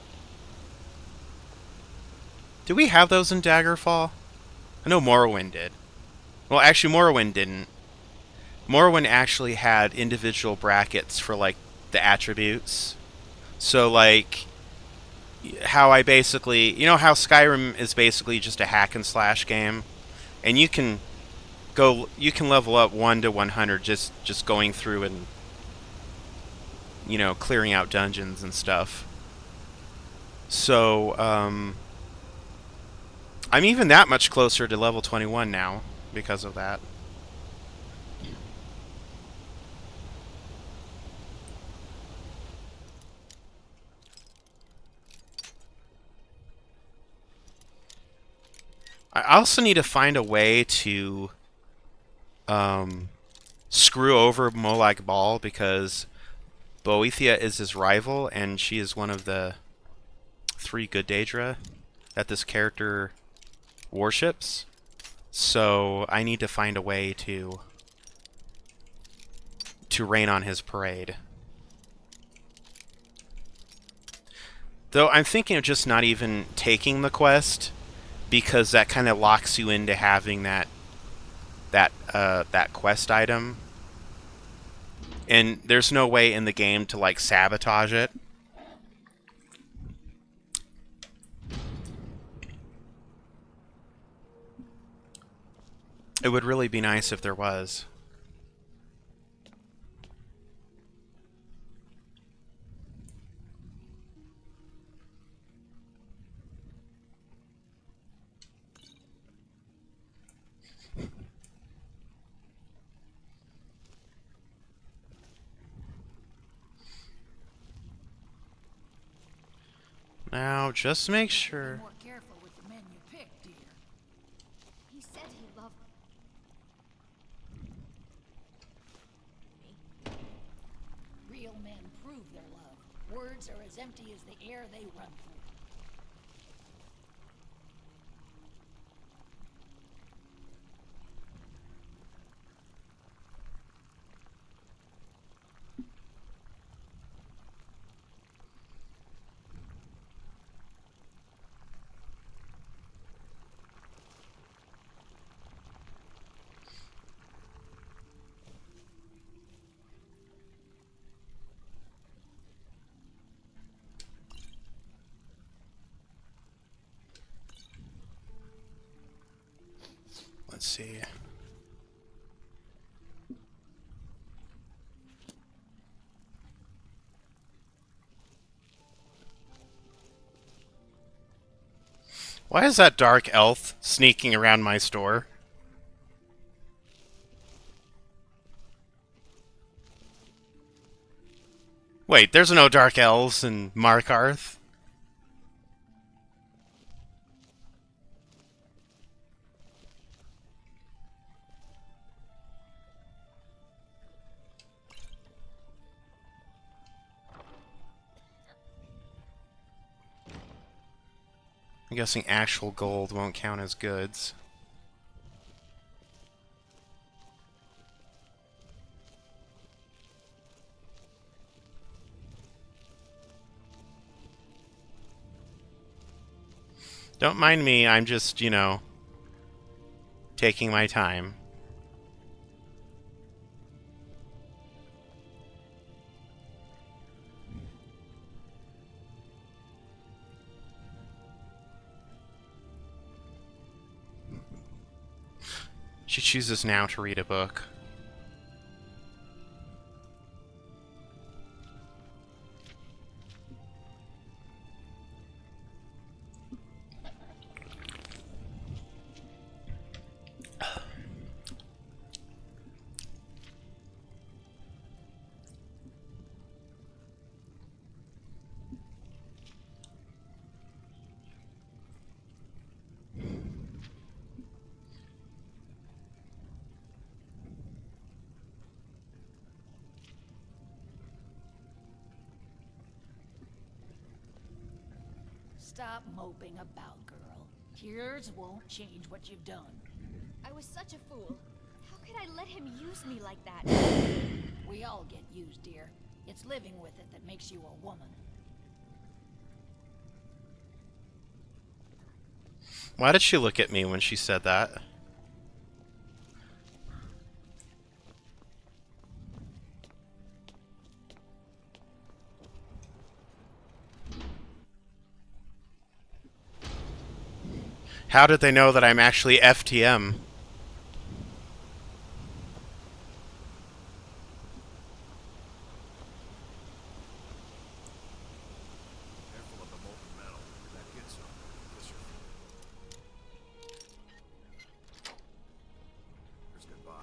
Do we have those in Daggerfall? I know Morrowind did. Well, actually, Morrowind didn't. Morrowind actually had individual brackets for, like, the attributes. So, like, how I basically... You know how Skyrim is basically just a hack and slash game? And you can level up 1 to 100 just going through and, you know, clearing out dungeons and stuff. So, I'm even that much closer to level 21 now because of that. I also need to find a way to screw over Molag Bal because Boethia is his rival, and she is one of the 3 Good Daedra that this character worships. So I need to find a way to rain on his parade. Though I'm thinking of just not even taking the quest, because that kind of locks you into having that quest item, and there's no way in the game to like sabotage it. It would really be nice if there was. Now, just make sure. More careful with the men you pick, dear. He said he loved me. Real men prove their love. Words are as empty as the air they run through. Let's see. Why is that dark elf sneaking around my store? Wait, there's no dark elves in Markarth? I'm guessing actual gold won't count as goods. Don't mind me, I'm just, you know, taking my time. She chooses now to read a book. Stop moping about, girl. Tears won't change what you've done. I was such a fool. How could I let him use me like that? We all get used, dear. It's living with it that makes you a woman. Why did she look at me when she said that? How did they know that I'm actually FTM? Careful of the molten metal. That gets on. Here's goodbye.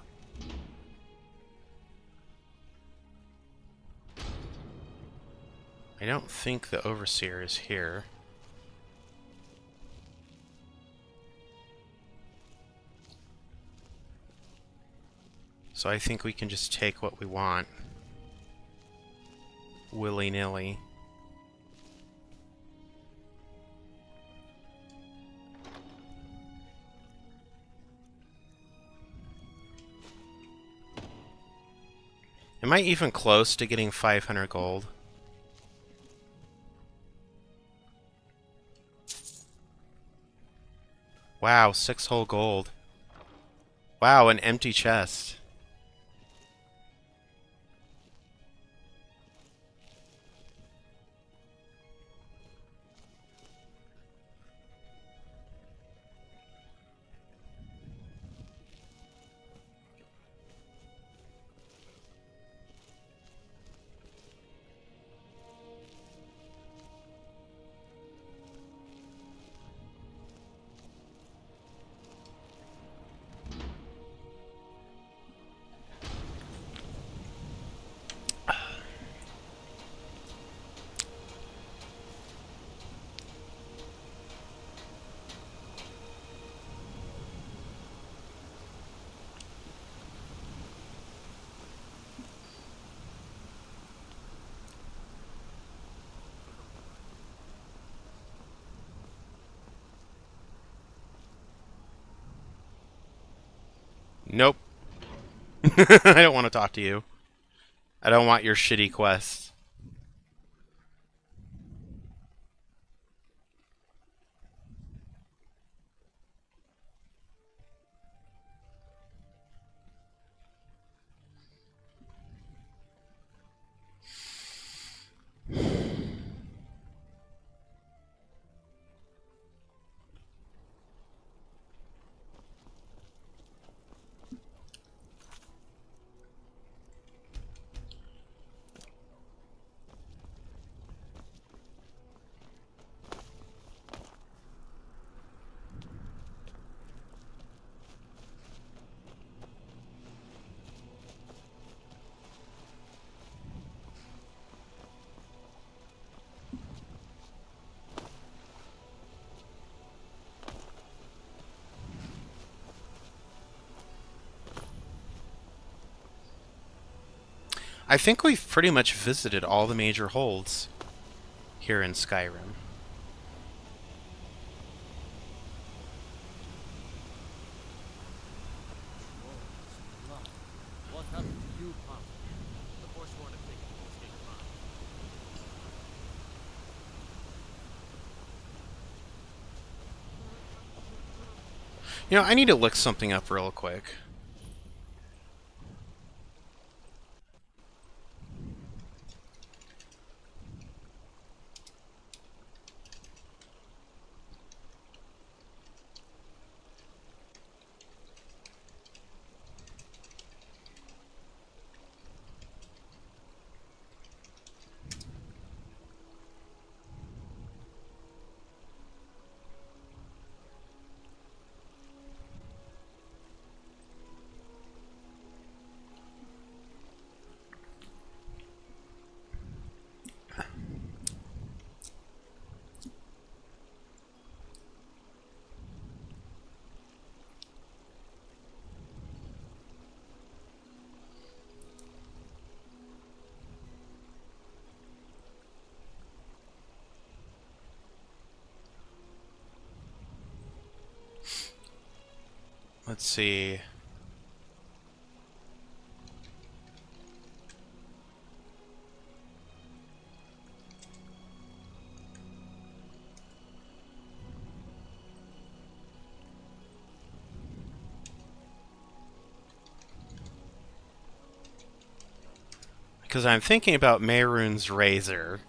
I don't think the Overseer is here. So I think we can just take what we want. Willy-nilly. Am I even close to getting 500 gold? Wow, 6 whole gold. Wow, an empty chest. Nope. I don't want to talk to you. I don't want your shitty quest. I think we've pretty much visited all the major holds here in Skyrim. What happened to you, Pop? The Forsworn have taken the state of mind. You know, I need to look something up real quick. Let's see. Because I'm thinking about Mehrunes Razor.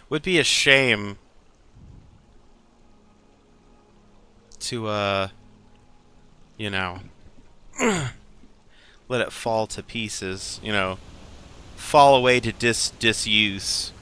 Would be a shame to, you know, let it fall to pieces, you know, fall away to disuse.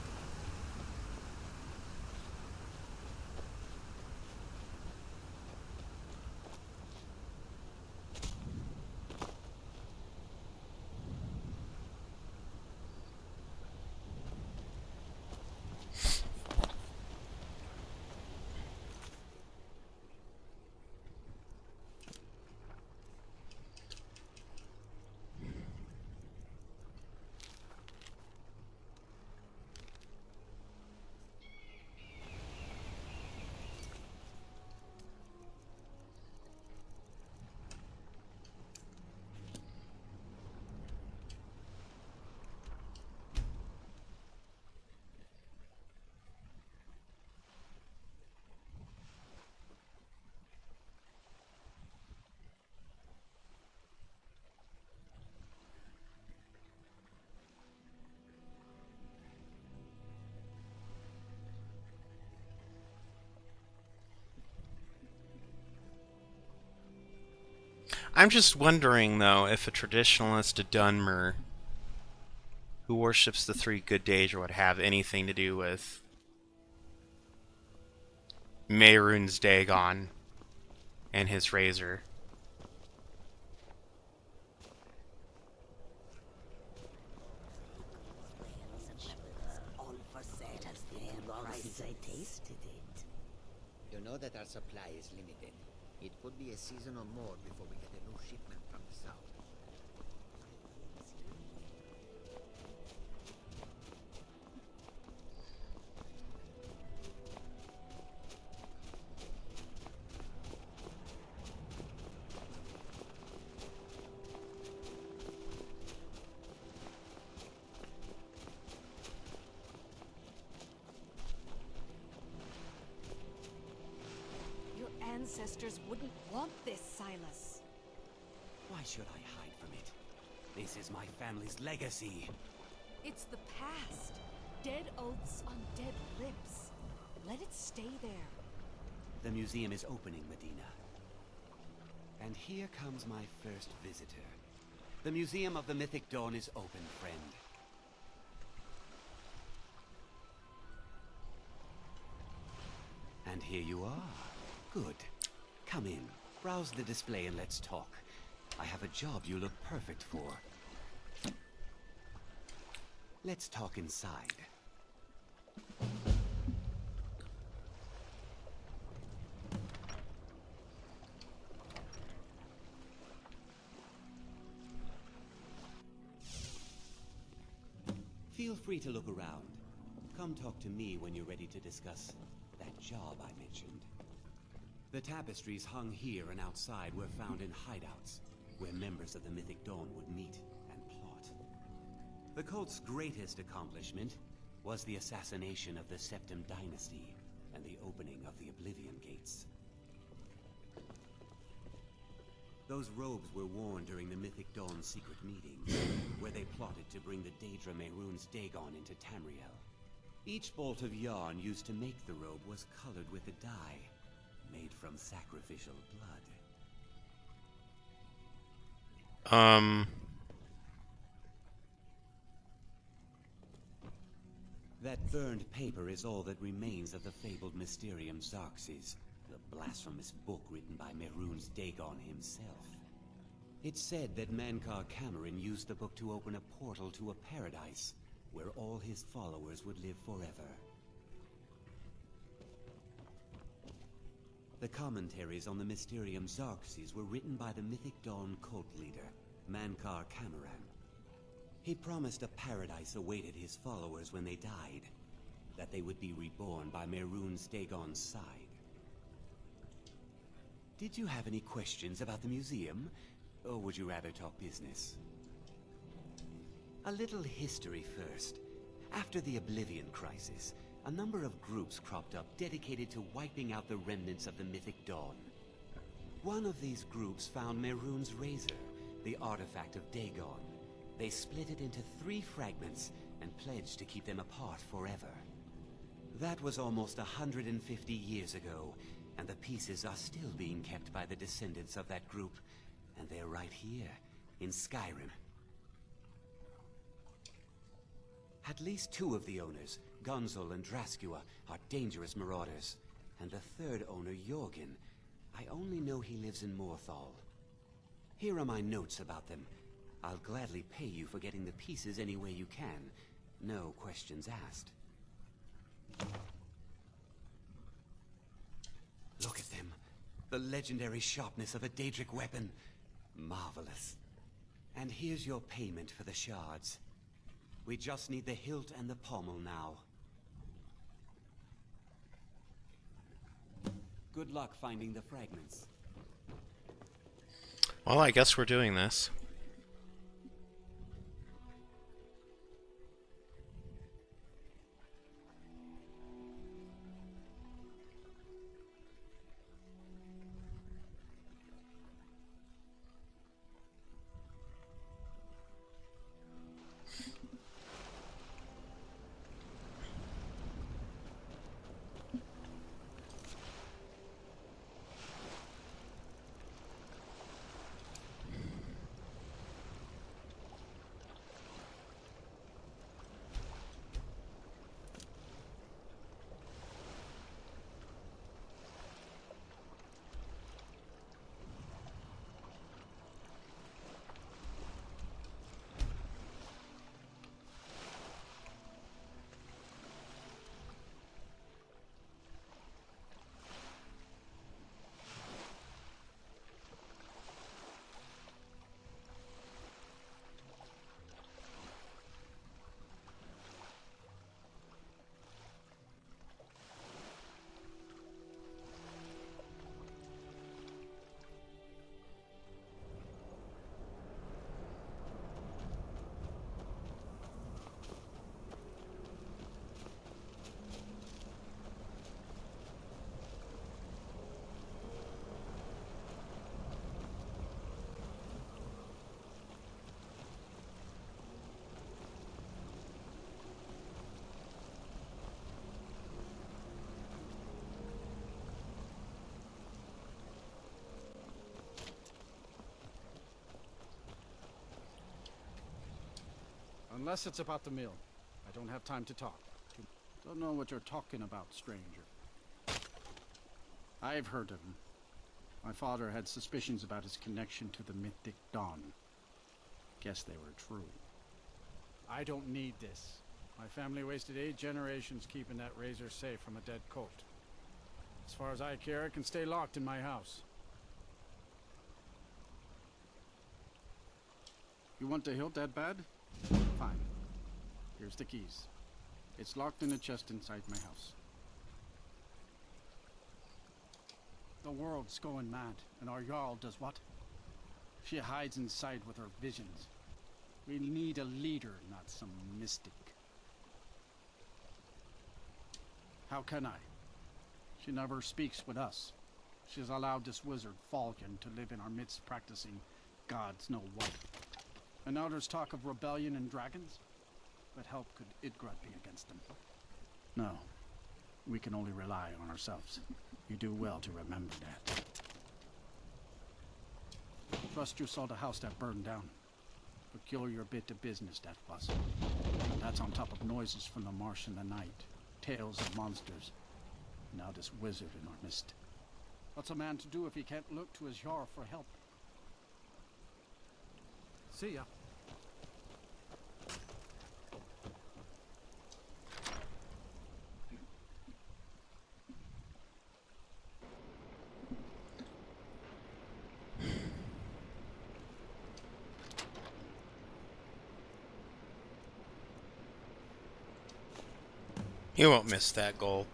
I'm just wondering, though, if a traditionalist of Dunmer who worships the three Good Daedra would have anything to do with Mehrunes Dagon and his razor. You know that our supply is limited. It could be a season or more before we get a new shipment from the south. Ancestors wouldn't want this, Silas. Why should I hide from it? This is my family's legacy. It's the past. Dead oaths on dead lips. Let it stay there. The museum is opening, Medina. And here comes my first visitor. The Museum of the Mythic Dawn is open, friend. And here you are. Good. Come in, browse the display and let's talk. I have a job you look perfect for. Let's talk inside. Feel free to look around. Come talk to me when you're ready to discuss that job I mentioned. The tapestries hung here and outside were found in hideouts, where members of the Mythic Dawn would meet and plot. The cult's greatest accomplishment was the assassination of the Septim Dynasty and the opening of the Oblivion Gates. Those robes were worn during the Mythic Dawn's secret meetings, where they plotted to bring the Daedra Mehrunes Dagon into Tamriel. Each bolt of yarn used to make the robe was colored with a dye made from sacrificial blood. That burned paper is all that remains of the fabled Mysterium Xarxes, the blasphemous book written by Mehrunes Dagon himself. It's said that Mankar Cameron used the book to open a portal to a paradise where all his followers would live forever. The commentaries on the Mysterium Xarxes were written by the Mythic Dawn cult leader, Mankar Cameron. He promised a paradise awaited his followers when they died, that they would be reborn by Mehrunes Dagon's side. Did you have any questions about the museum, or would you rather talk business? A little history first. After the Oblivion Crisis, a number of groups cropped up dedicated to wiping out the remnants of the Mythic Dawn. One of these groups found Mehrunes' razor, the artifact of Dagon. They split it into 3 fragments and pledged to keep them apart forever. That was almost 150 years ago, and the pieces are still being kept by the descendants of that group, and they're right here, in Skyrim. At least 2 of the owners, Gonzol and Draskua, are dangerous marauders. And the 3rd owner, Jorgen, I only know he lives in Morthal. Here are my notes about them. I'll gladly pay you for getting the pieces any way you can. No questions asked. Look at them. The legendary sharpness of a Daedric weapon. Marvelous. And here's your payment for the shards. We just need the hilt and the pommel now. Good luck finding the fragments. Well, I guess we're doing this. Unless it's about the mill. I don't have time to talk. Don't know what you're talking about, stranger. I've heard of him. My father had suspicions about his connection to the mythic Dawn. Guess they were true. I don't need this. My family wasted 8 generations keeping that razor safe from a dead colt. As far as I care, it can stay locked in my house. You want the hilt that bad? Fine. Here's the keys. It's locked in a chest inside my house. The world's going mad, and our Jarl does what? She hides inside with her visions. We need a leader, not some mystic. How can I? She never speaks with us. She's allowed this wizard, Falcon, to live in our midst practicing gods know what. And now there's talk of rebellion and dragons? What help could Idgrut be against them? No. We can only rely on ourselves. You do well to remember that. Trust you saw the house that burned down. Peculiar bit of business that was. And that's on top of noises from the marsh in the night. Tales of monsters. Now this wizard in our midst. What's a man to do if he can't look to his Jarl for help? See ya. You won't miss that goal.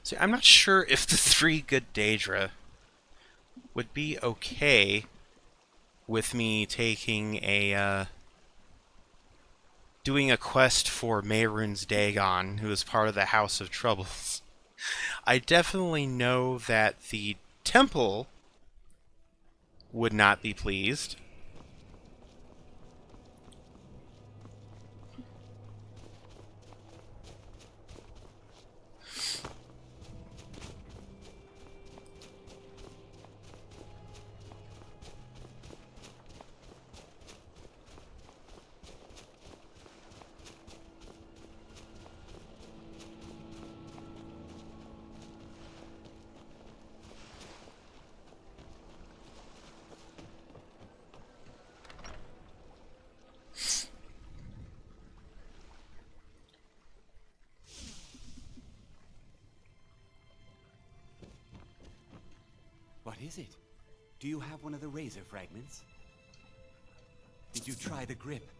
See, I'm not sure if the 3 Good Daedra would be okay with me taking a, doing a quest for Mehrunes Dagon, who is part of the House of Troubles. I definitely know that the temple would not be pleased. What is it? Do you have one of the razor fragments? Did you try the grip?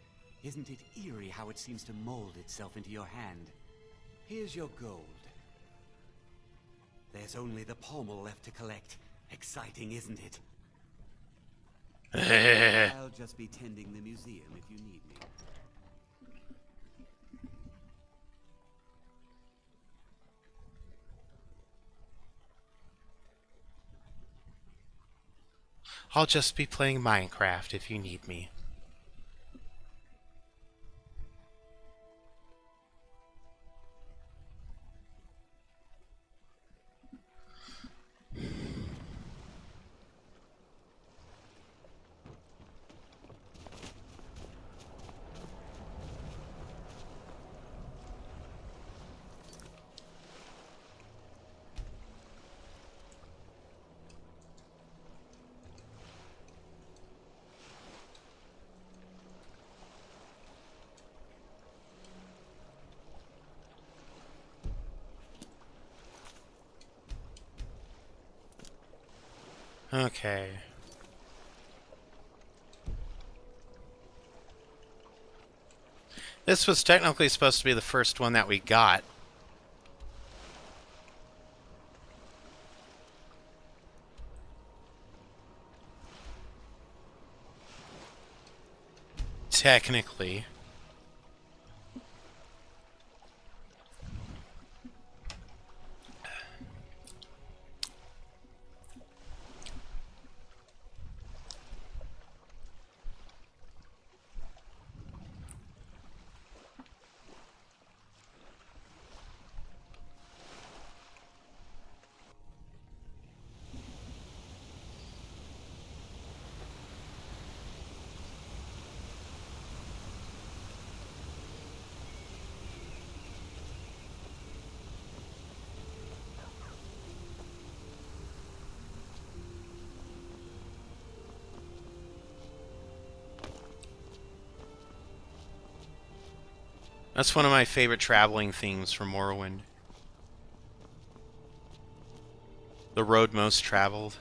Isn't it eerie how it seems to mold itself into your hand? Here's your gold. There's only the pommel left to collect. Exciting, isn't it? I'll just be tending the museum if you need me. I'll just be playing Minecraft if you need me. Okay. This was technically supposed to be the first one that we got. Technically. That's one of my favorite traveling themes from Morrowind. The road most traveled.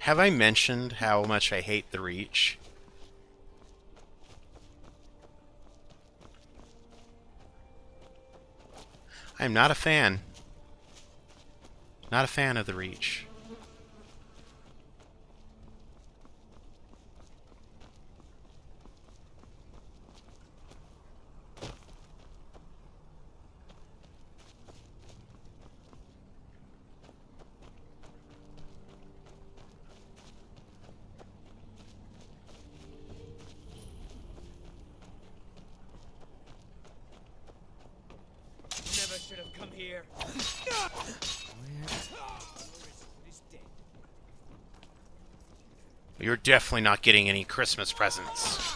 Have I mentioned how much I hate the Reach? I'm not a fan. Not a fan of the Reach. come here. You're definitely not getting any Christmas presents.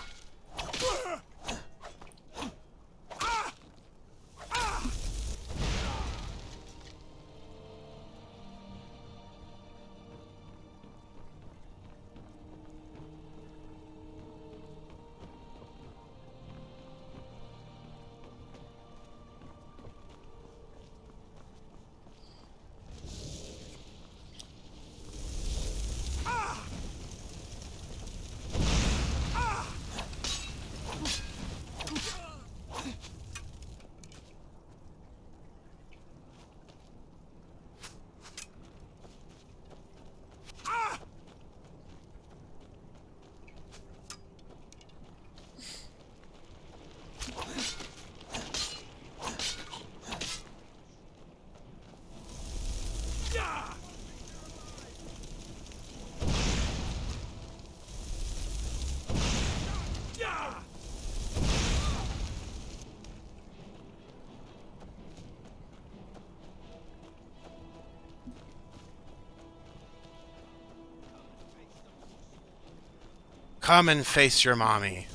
Come and face your mommy.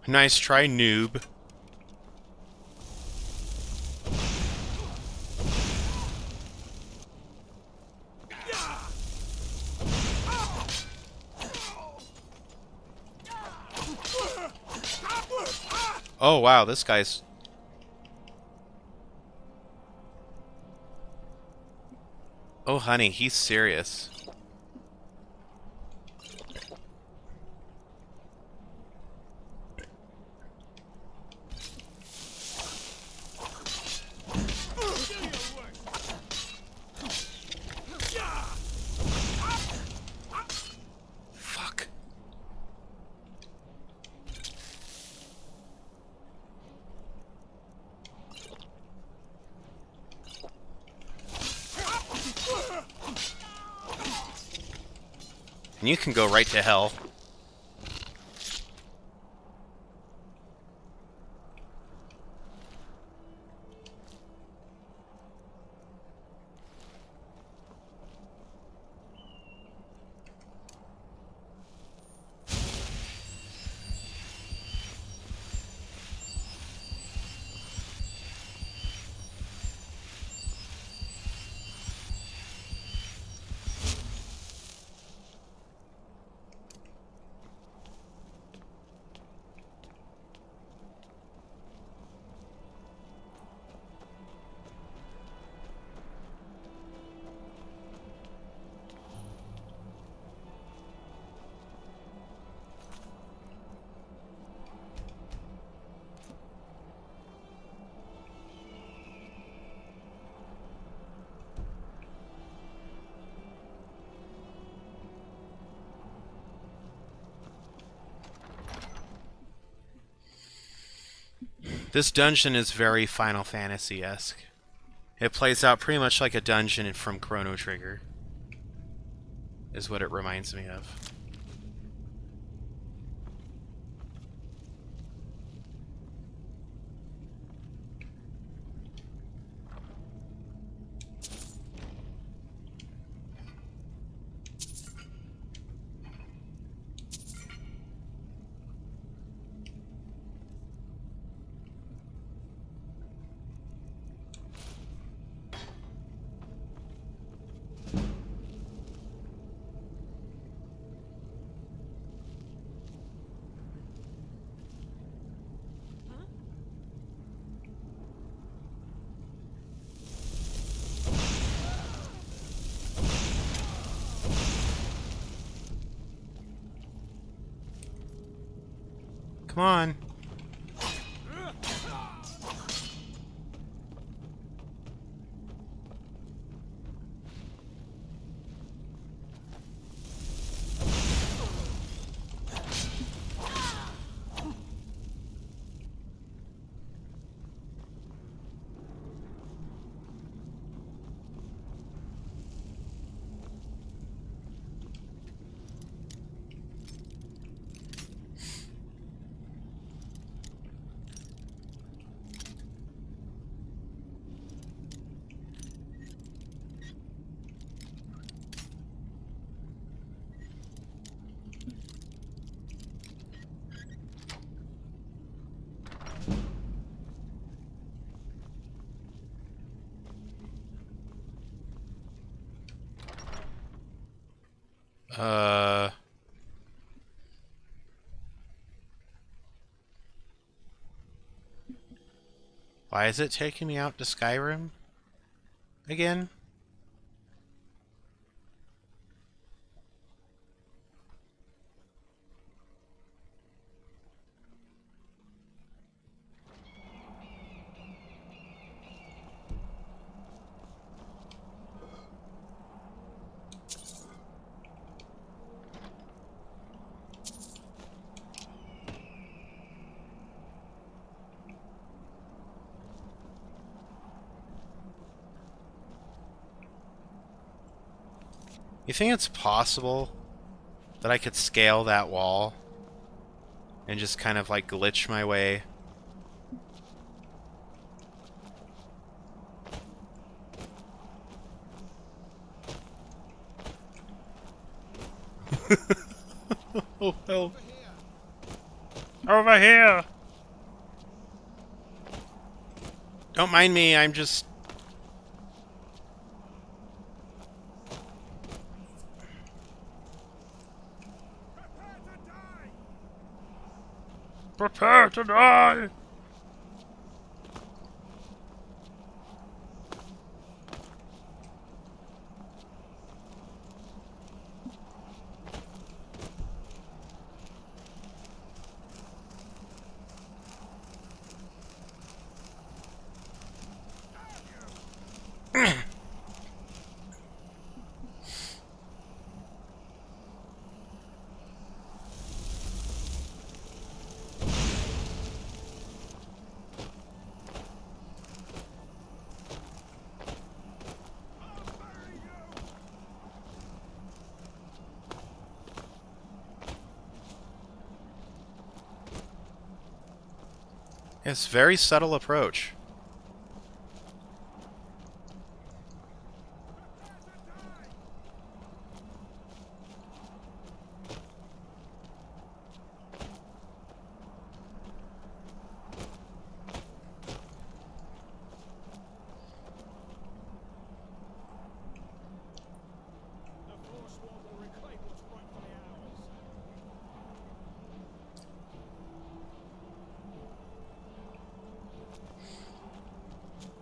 Nice try, noob. Oh wow, this guy's... Oh honey, he's serious. Fuck. And you can go right to hell. This dungeon is very Final Fantasy-esque. It plays out pretty much like a dungeon from Chrono Trigger, is what it reminds me of. Come on. Uh... Why is it taking me out to Skyrim again? You think it's possible that I could scale that wall and just kind of like glitch my way? Oh, help. Over here! Don't mind me, I'm just... Prepare to die! It's a very subtle approach.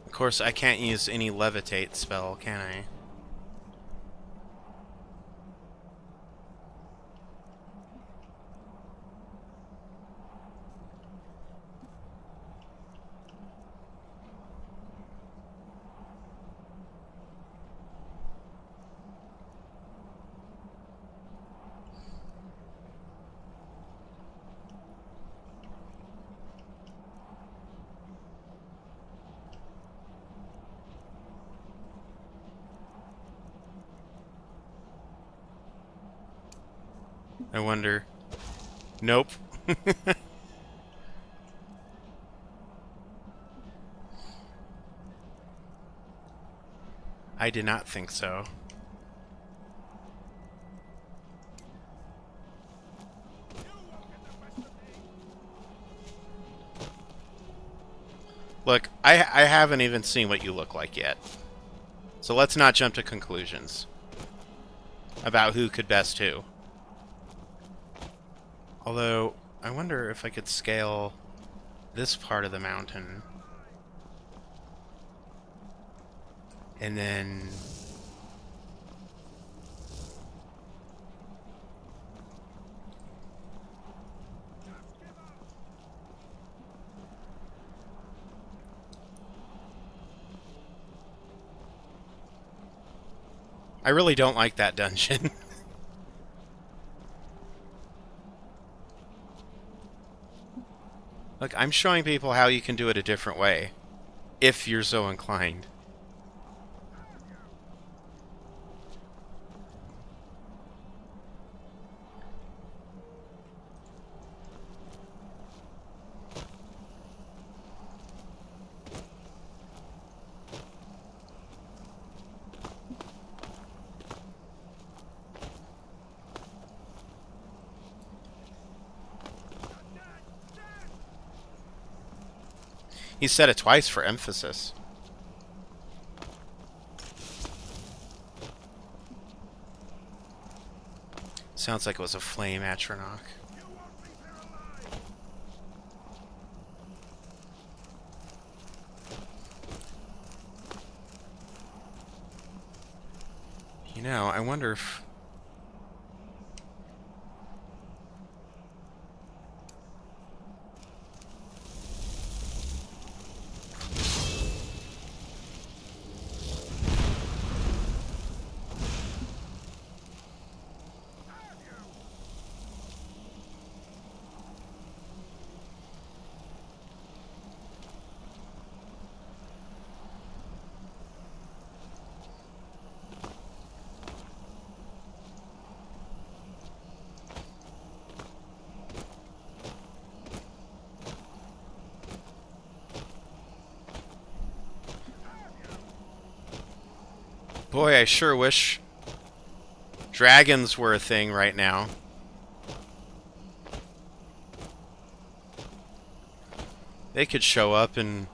Of course, I can't use any levitate spell, can I? I wonder. Nope. I did not think so. Look, I haven't even seen what you look like yet. So let's not jump to conclusions about who could best who. Although, I wonder if I could scale this part of the mountain. And then... I really don't like that dungeon. Look, I'm showing people how you can do it a different way, if you're so inclined. He said it twice for emphasis. Sounds like it was a flame Atronach. You know, I wonder if... Boy, I sure wish dragons were a thing right now. They could show up and...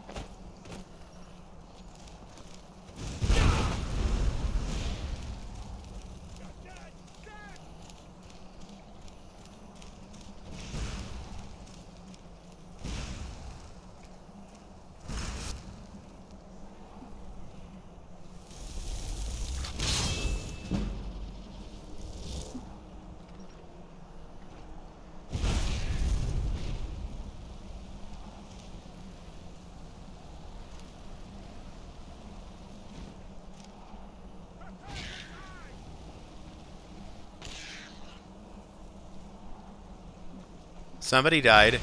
Somebody died.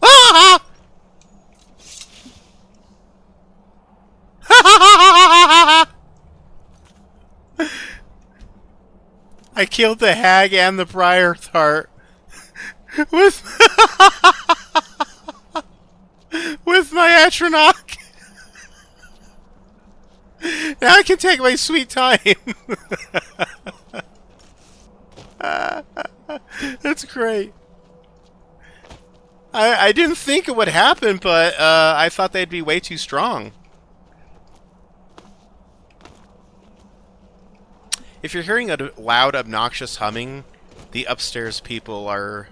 Ah! I killed the hag and the briar heart with with my Atronach. Now I can take my sweet time. That's great. I didn't think it would happen, but I thought they'd be way too strong. If you're hearing a loud, obnoxious humming, the upstairs people are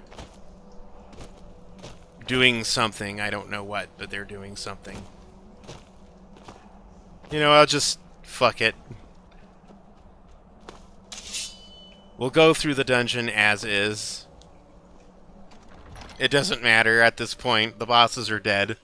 doing something. I don't know what, but they're doing something. You know, I'll just... fuck it. We'll go through the dungeon as is. It doesn't matter at this point. The bosses are dead.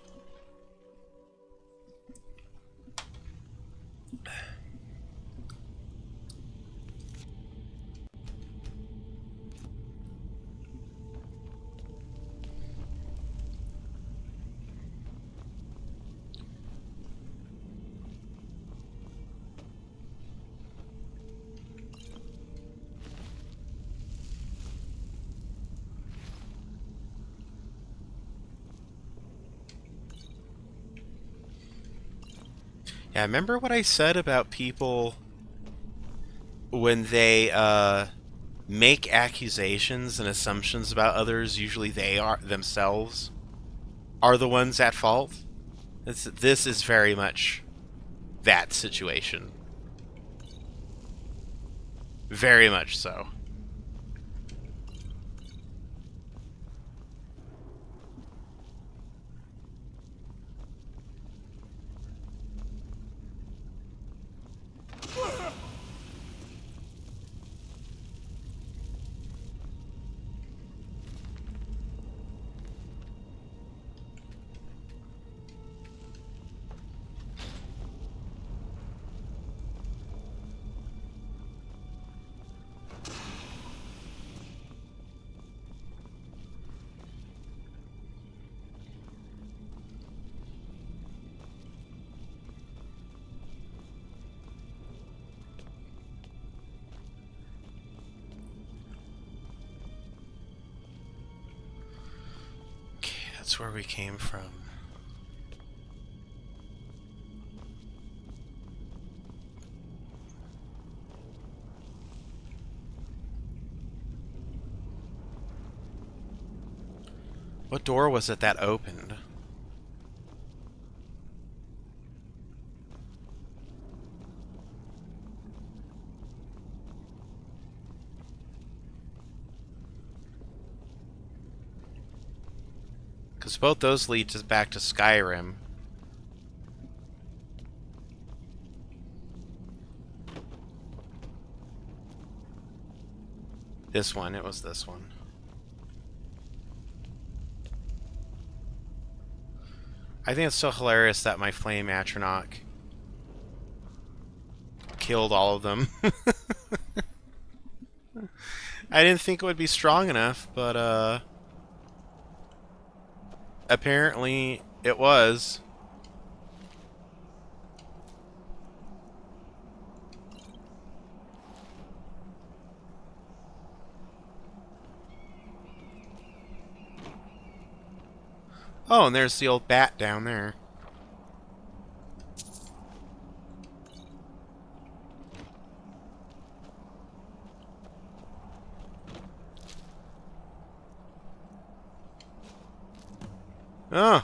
Yeah, remember what I said about people when they make accusations and assumptions about others, usually they are themselves are the ones at fault? This is very much that situation. Very much so. That's where we came from. What door was it that opened? Because both those lead us back to Skyrim. This one, it was this one. I think it's so hilarious that my flame atronach killed all of them. I didn't think it would be strong enough, but apparently it was. Oh, and there's the old bat down there. Oh.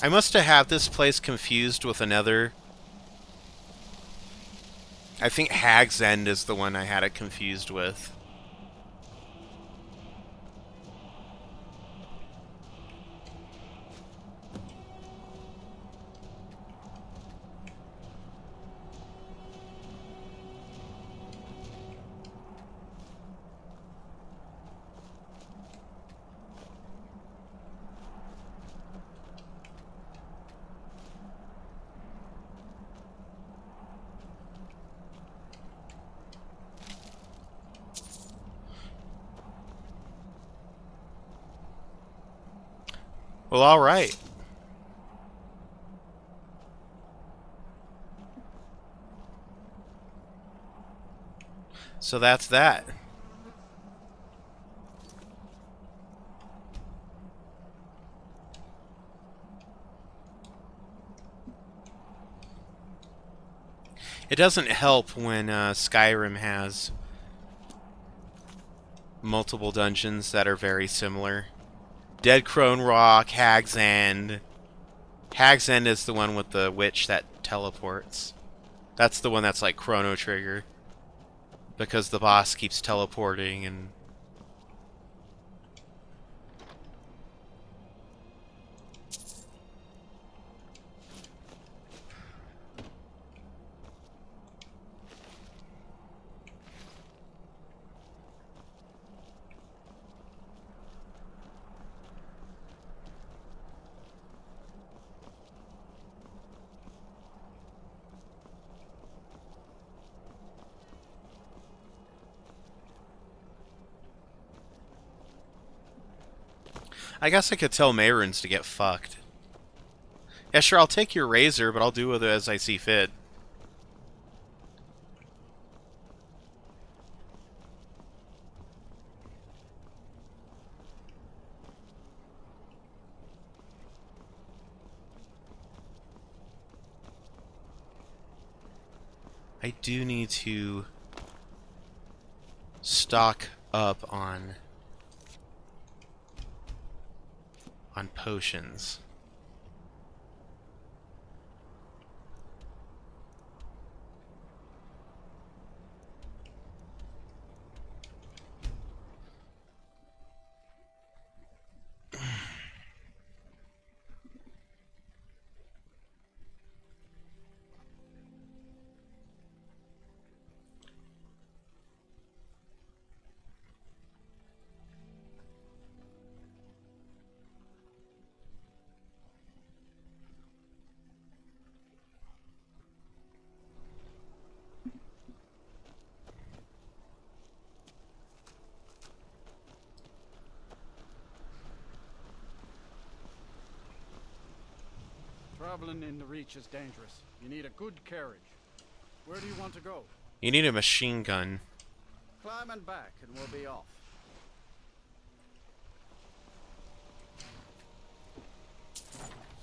I must have had this place confused with another. I think Hag's End is the one I had it confused with. Well, all right. So that's that. It doesn't help when Skyrim has multiple dungeons that are very similar. Dead Crone Rock, Hag's End. Hag's End is the one with the witch that teleports. That's the one that's like Chrono Trigger. Because the boss keeps teleporting and... I guess I could tell Mehrunes to get fucked. Yeah, sure, I'll take your razor, but I'll do with it as I see fit. I do need to stock up on potions. Traveling in the Reach is dangerous. You need a good carriage. Where do you want to go? You need a machine gun. Climb and back and we'll be off.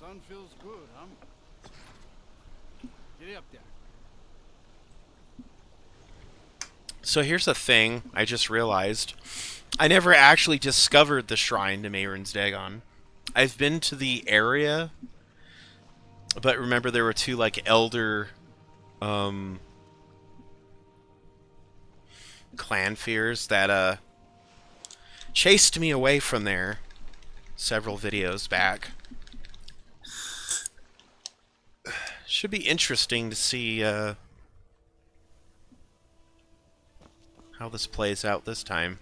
Sun feels good, huh? Get up there. So here's the thing I just realized. I never actually discovered the shrine to Mehrunes Dagon. I've been to the area, but remember there were two, like, elder clan fears that chased me away from there several videos back. Should be interesting to see how this plays out this time.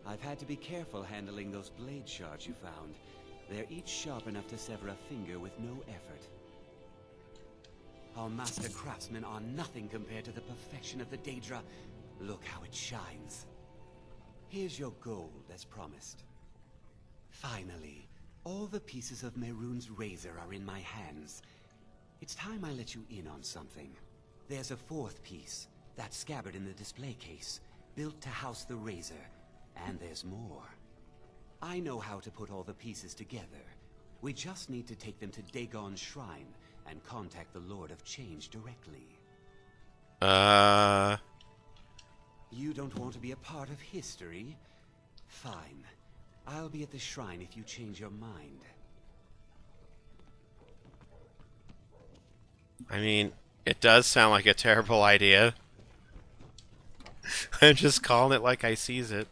I've had to be careful handling those blade shards you found. They're each sharp enough to sever a finger with no effort. Our master craftsmen are nothing compared to the perfection of the Daedra. Look how it shines. Here's your gold, as promised. Finally, all the pieces of Mehrunes' razor are in my hands. It's time I let you in on something. There's a fourth piece, that scabbard in the display case, built to house the razor. And there's more. I know how to put all the pieces together. We just need to take them to Dagon's shrine and contact the Lord of Change directly. You don't want to be a part of history? Fine. I'll be at the shrine if you change your mind. I mean, it does sound like a terrible idea. I'm just calling it like I sees it.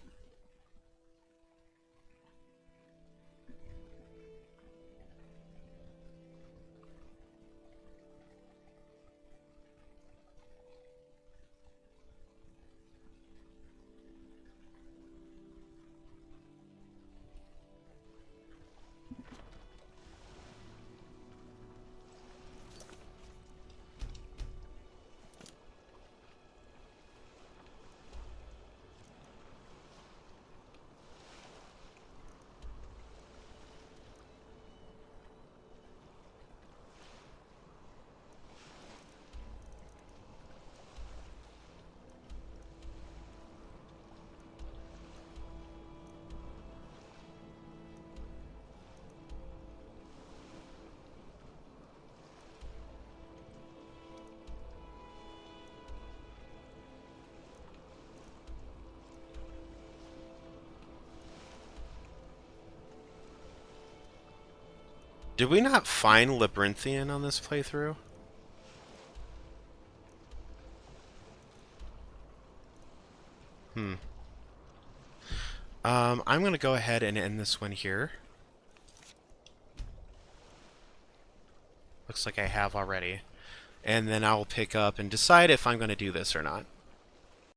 Did we not find Labyrinthian on this playthrough? I'm going to go ahead and end this one here. Looks like I have already. And then I'll pick up and decide if I'm going to do this or not.